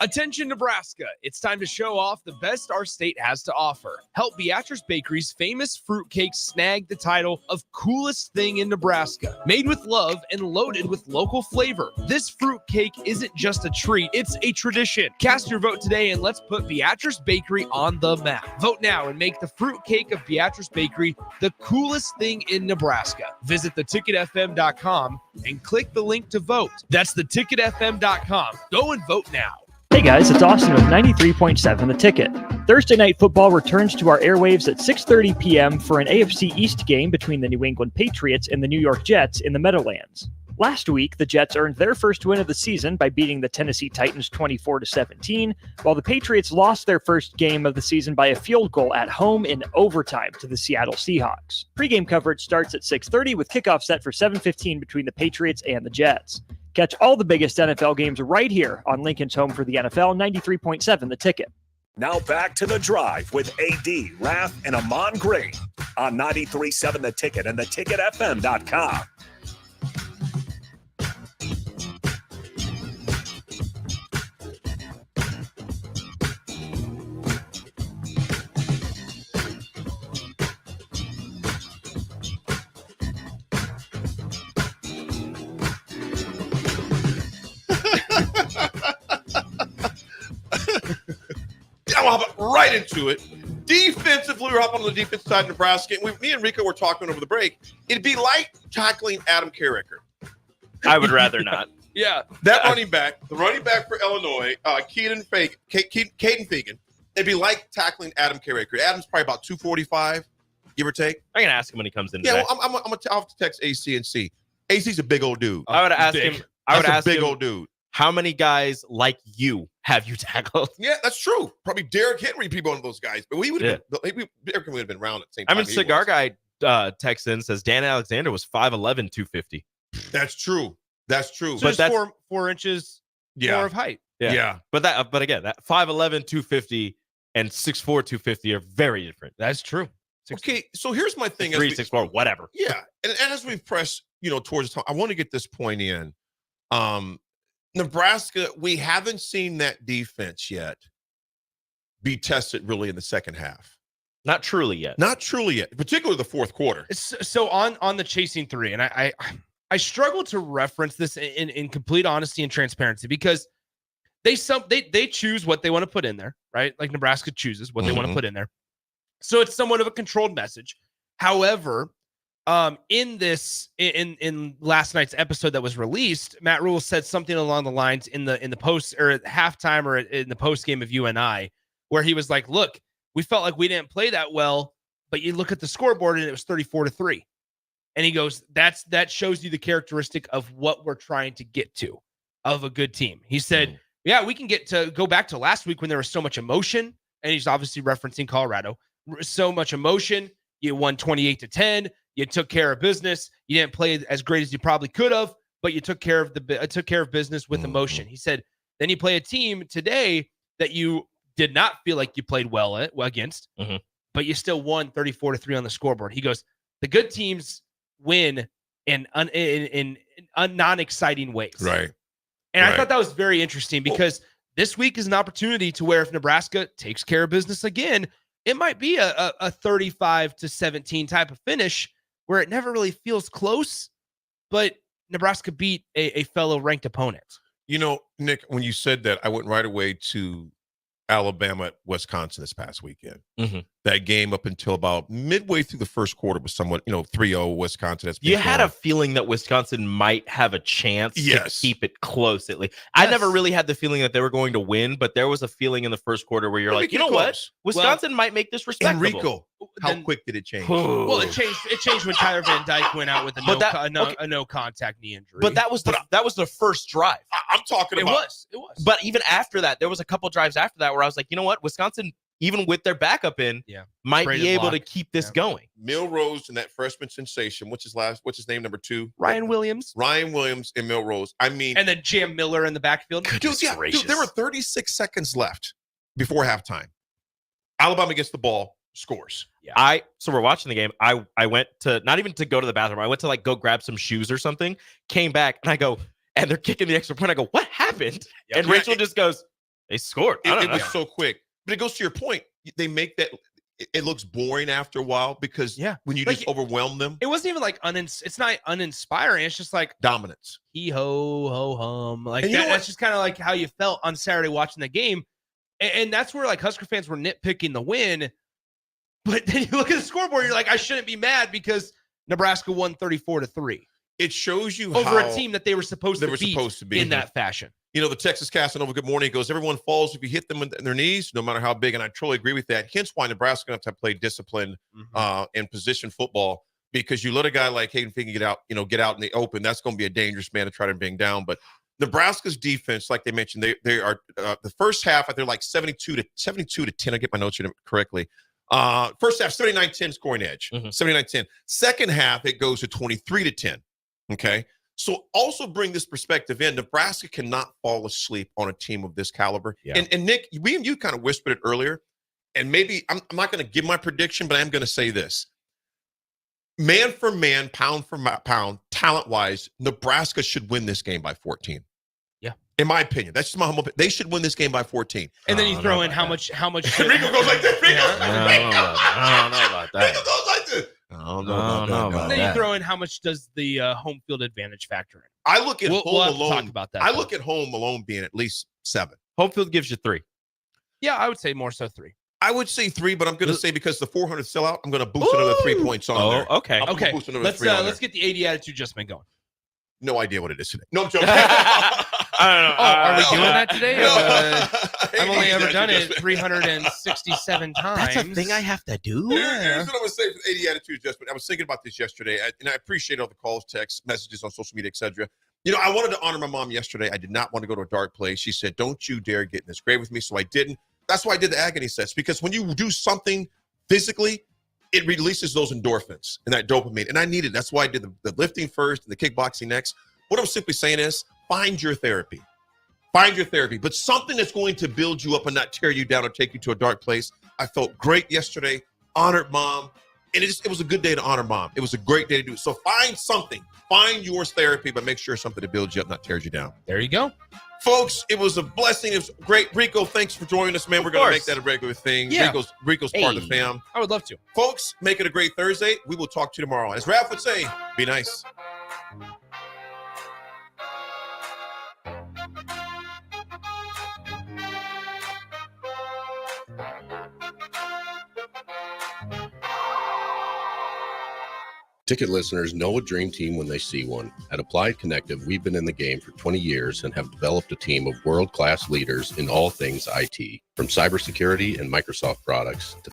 Attention Nebraska, it's time to show off the best our state has to offer. Help Beatrice Bakery's famous fruitcake snag the title of coolest thing in Nebraska. Made with love and loaded with local flavor. This fruitcake isn't just a treat, it's a tradition. Cast your vote today and let's put Beatrice Bakery on the map. Vote now and make the fruitcake of Beatrice Bakery the coolest thing in Nebraska. Visit theticketfm.com and click the link to vote. That's theticketfm.com. Go and vote now. Hey guys, it's Austin with 93.7 The Ticket. Thursday Night Football returns to our airwaves at 6:30 p.m. for an AFC East game between the New England Patriots and the New York Jets in the Meadowlands. Last week, the Jets earned their first win of the season by beating the Tennessee Titans 24-17, while the Patriots lost their first game of the season by a field goal at home in overtime to the Seattle Seahawks. Pre-game coverage starts at 6:30 with kickoff set for 7:15 between the Patriots and the Jets. Catch all the biggest NFL games right here on Lincoln's home for the NFL, 93.7 The Ticket. Now back to The Drive with AD, Raff, and Ahman Green on 93.7 The Ticket and theticketfm.com. I'll hop right into it. Defensively, we're up on the defensive side of Nebraska. Me and Rico were talking over the break. It'd be like tackling Adam Carricker. I would rather not. Yeah, that running back, the running back for Illinois, Caden Fegan. It'd be like tackling Adam Carricker. Adam's probably about 245. give or take. I'm gonna ask him when he comes in. Yeah, today. well, I'm gonna have to text AC and see. AC's a big old dude. I would ask him. I would ask big him, old dude. How many guys like you have you tackled? Yeah, that's true. Probably Derrick Henry, people one of those guys, but we would have been. Derrick would have been around at the same time. I mean, Cigar Guy texts in, says Dan Alexander was 5'11", 250. That's true. That's true. So but that's 4 inches more of height. Yeah. But again, that 5'11", 250 and 6'4", 250 are very different. That's true. Okay, so here's my thing. 6'4", whatever. Yeah, and as we press, towards the time, I want to get this point in. Nebraska, we haven't seen that defense yet be tested really in the second half. Not truly yet. Not truly yet, particularly the fourth quarter. So on the chasing three, and I struggle to reference this in complete honesty and transparency because they choose what they want to put in there, right? Like Nebraska chooses what they want to put in there. So it's somewhat of a controlled message. However, in last night's episode that was released, Matt Rule said something along the lines in the post or at halftime or in the post game of UNI, where he was like, "Look, we felt like we didn't play that well, but you look at the scoreboard and it was 34-3." And he goes, that shows you the characteristic of what we're trying to get to of a good team. He said, yeah, we can go back to last week when there was so much emotion. And he's obviously referencing Colorado. So much emotion. You won 28-10. You took care of business. You didn't play as great as you probably could have, but you took care of business with emotion. He said, then you play a team today that you did not feel like you played well against, but you still won 34-3 on the scoreboard. He goes, the good teams win in non-exciting ways. Right. And I thought that was very interesting because this week is an opportunity to where if Nebraska takes care of business again, it might be a 35-17 type of finish where it never really feels close, but Nebraska beat a fellow ranked opponent. Nick, when you said that, I went right away to Alabama at Wisconsin this past weekend. That game up until about midway through the first quarter was somewhat, 3-0 Wisconsin. You had a feeling that Wisconsin might have a chance to keep it close at least. I never really had the feeling that they were going to win, but there was a feeling in the first quarter where you're like, you know what? Wisconsin might make this respectable. Enrico, how quick did it change? Well, it changed when Tyler Van Dyke went out with a no contact knee injury. But that was the first drive. I'm talking about. It was. But even after that, there was a couple drives after that where I was like, you know what? Wisconsin, even with their backup in, might be able to keep this going. Milrose and that freshman sensation, what's his name, number 2? Ryan Williams and Milrose. I mean, and then Jam Miller in the backfield. Dude, there were 36 seconds left before halftime. Alabama gets the ball, scores. Yeah. So we're watching the game. I went to not even to go to the bathroom. I went to go grab some shoes or something. Came back and I go, and they're kicking the extra point. I go, what happened? And Rachel just goes, they scored. It was so quick. But it goes to your point. They make that it looks boring after a while because when you just overwhelm them. It wasn't even like it's not uninspiring. It's just like dominance. Hee ho ho hum. Like that's just kind of like how you felt on Saturday watching the game. And that's where Husker fans were nitpicking the win. But then you look at the scoreboard, you're like, I shouldn't be mad because Nebraska won 34-3. It shows you over a team that they were supposed to be in that fashion. The Texas Casanova, good morning. He goes, everyone falls if you hit them in their knees, no matter how big. And I totally agree with that. Hence why Nebraska going to have to play discipline and position football, because you let a guy like Hayden Fink get out in the open. That's going to be a dangerous man to try to bring down. But Nebraska's defense, like they mentioned, they are the first half, they're like 72-10. I get my notes here correctly. First half, 79-10 scoring edge, 79-10. Second half, it goes to 23-10. Okay. So also bring this perspective in. Nebraska cannot fall asleep on a team of this caliber. Yeah. And Nick, we and you kind of whispered it earlier, and maybe I'm not going to give my prediction, but I am going to say this. Man for man, pound for pound, talent-wise, Nebraska should win this game by 14. Yeah. In my opinion. That's just my humble opinion. They should win this game by 14. And then you throw in how much Rico goes like this. I don't know about that. Rico goes like this. I don't know about that. Then you throw in how much does the home field advantage factor in? I look at home alone. Talk about that. I look at home alone being at least 7. Home field gives you 3. Yeah, I would say more so 3. I would say 3, but I'm going to say because the 400 sellout, I'm going to boost another 3 points on there. Okay. Let's get the 80 attitude just been going. no idea what it is today. No, I'm joking. I don't know. Are we doing that today? No. I've only ever done it 367 times. That's a thing I have to do? Here's what I'm going to say for the 80 attitude adjustment. I was thinking about this yesterday, and I appreciate all the calls, texts, messages on social media, etc. You know, I wanted to honor my mom yesterday. I did not want to go to a dark place. She said, don't you dare get in this grave with me, so I didn't. That's why I did the agony sets, because when you do something physically, it releases those endorphins and that dopamine, and I needed it. That's why I did the lifting first and the kickboxing next. What I'm simply saying is, find your therapy. Find your therapy, but something that's going to build you up and not tear you down or take you to a dark place. I felt great yesterday, honored mom, and it was a good day to honor mom. It was a great day to do it. So find something. Find yours therapy, but make sure it's something that builds you up, not tears you down. There you go. Folks, it was a blessing. It was great. Rico, thanks for joining us, man. We're going to make that a regular thing. Yeah. Rico's part of the fam. I would love to. Folks, make it a great Thursday. We will talk to you tomorrow. As Raff would say, be nice. Ticket listeners know a dream team when they see one. At Applied Connective, we've been in the game for 20 years and have developed a team of world-class leaders in all things IT, from cybersecurity and Microsoft products to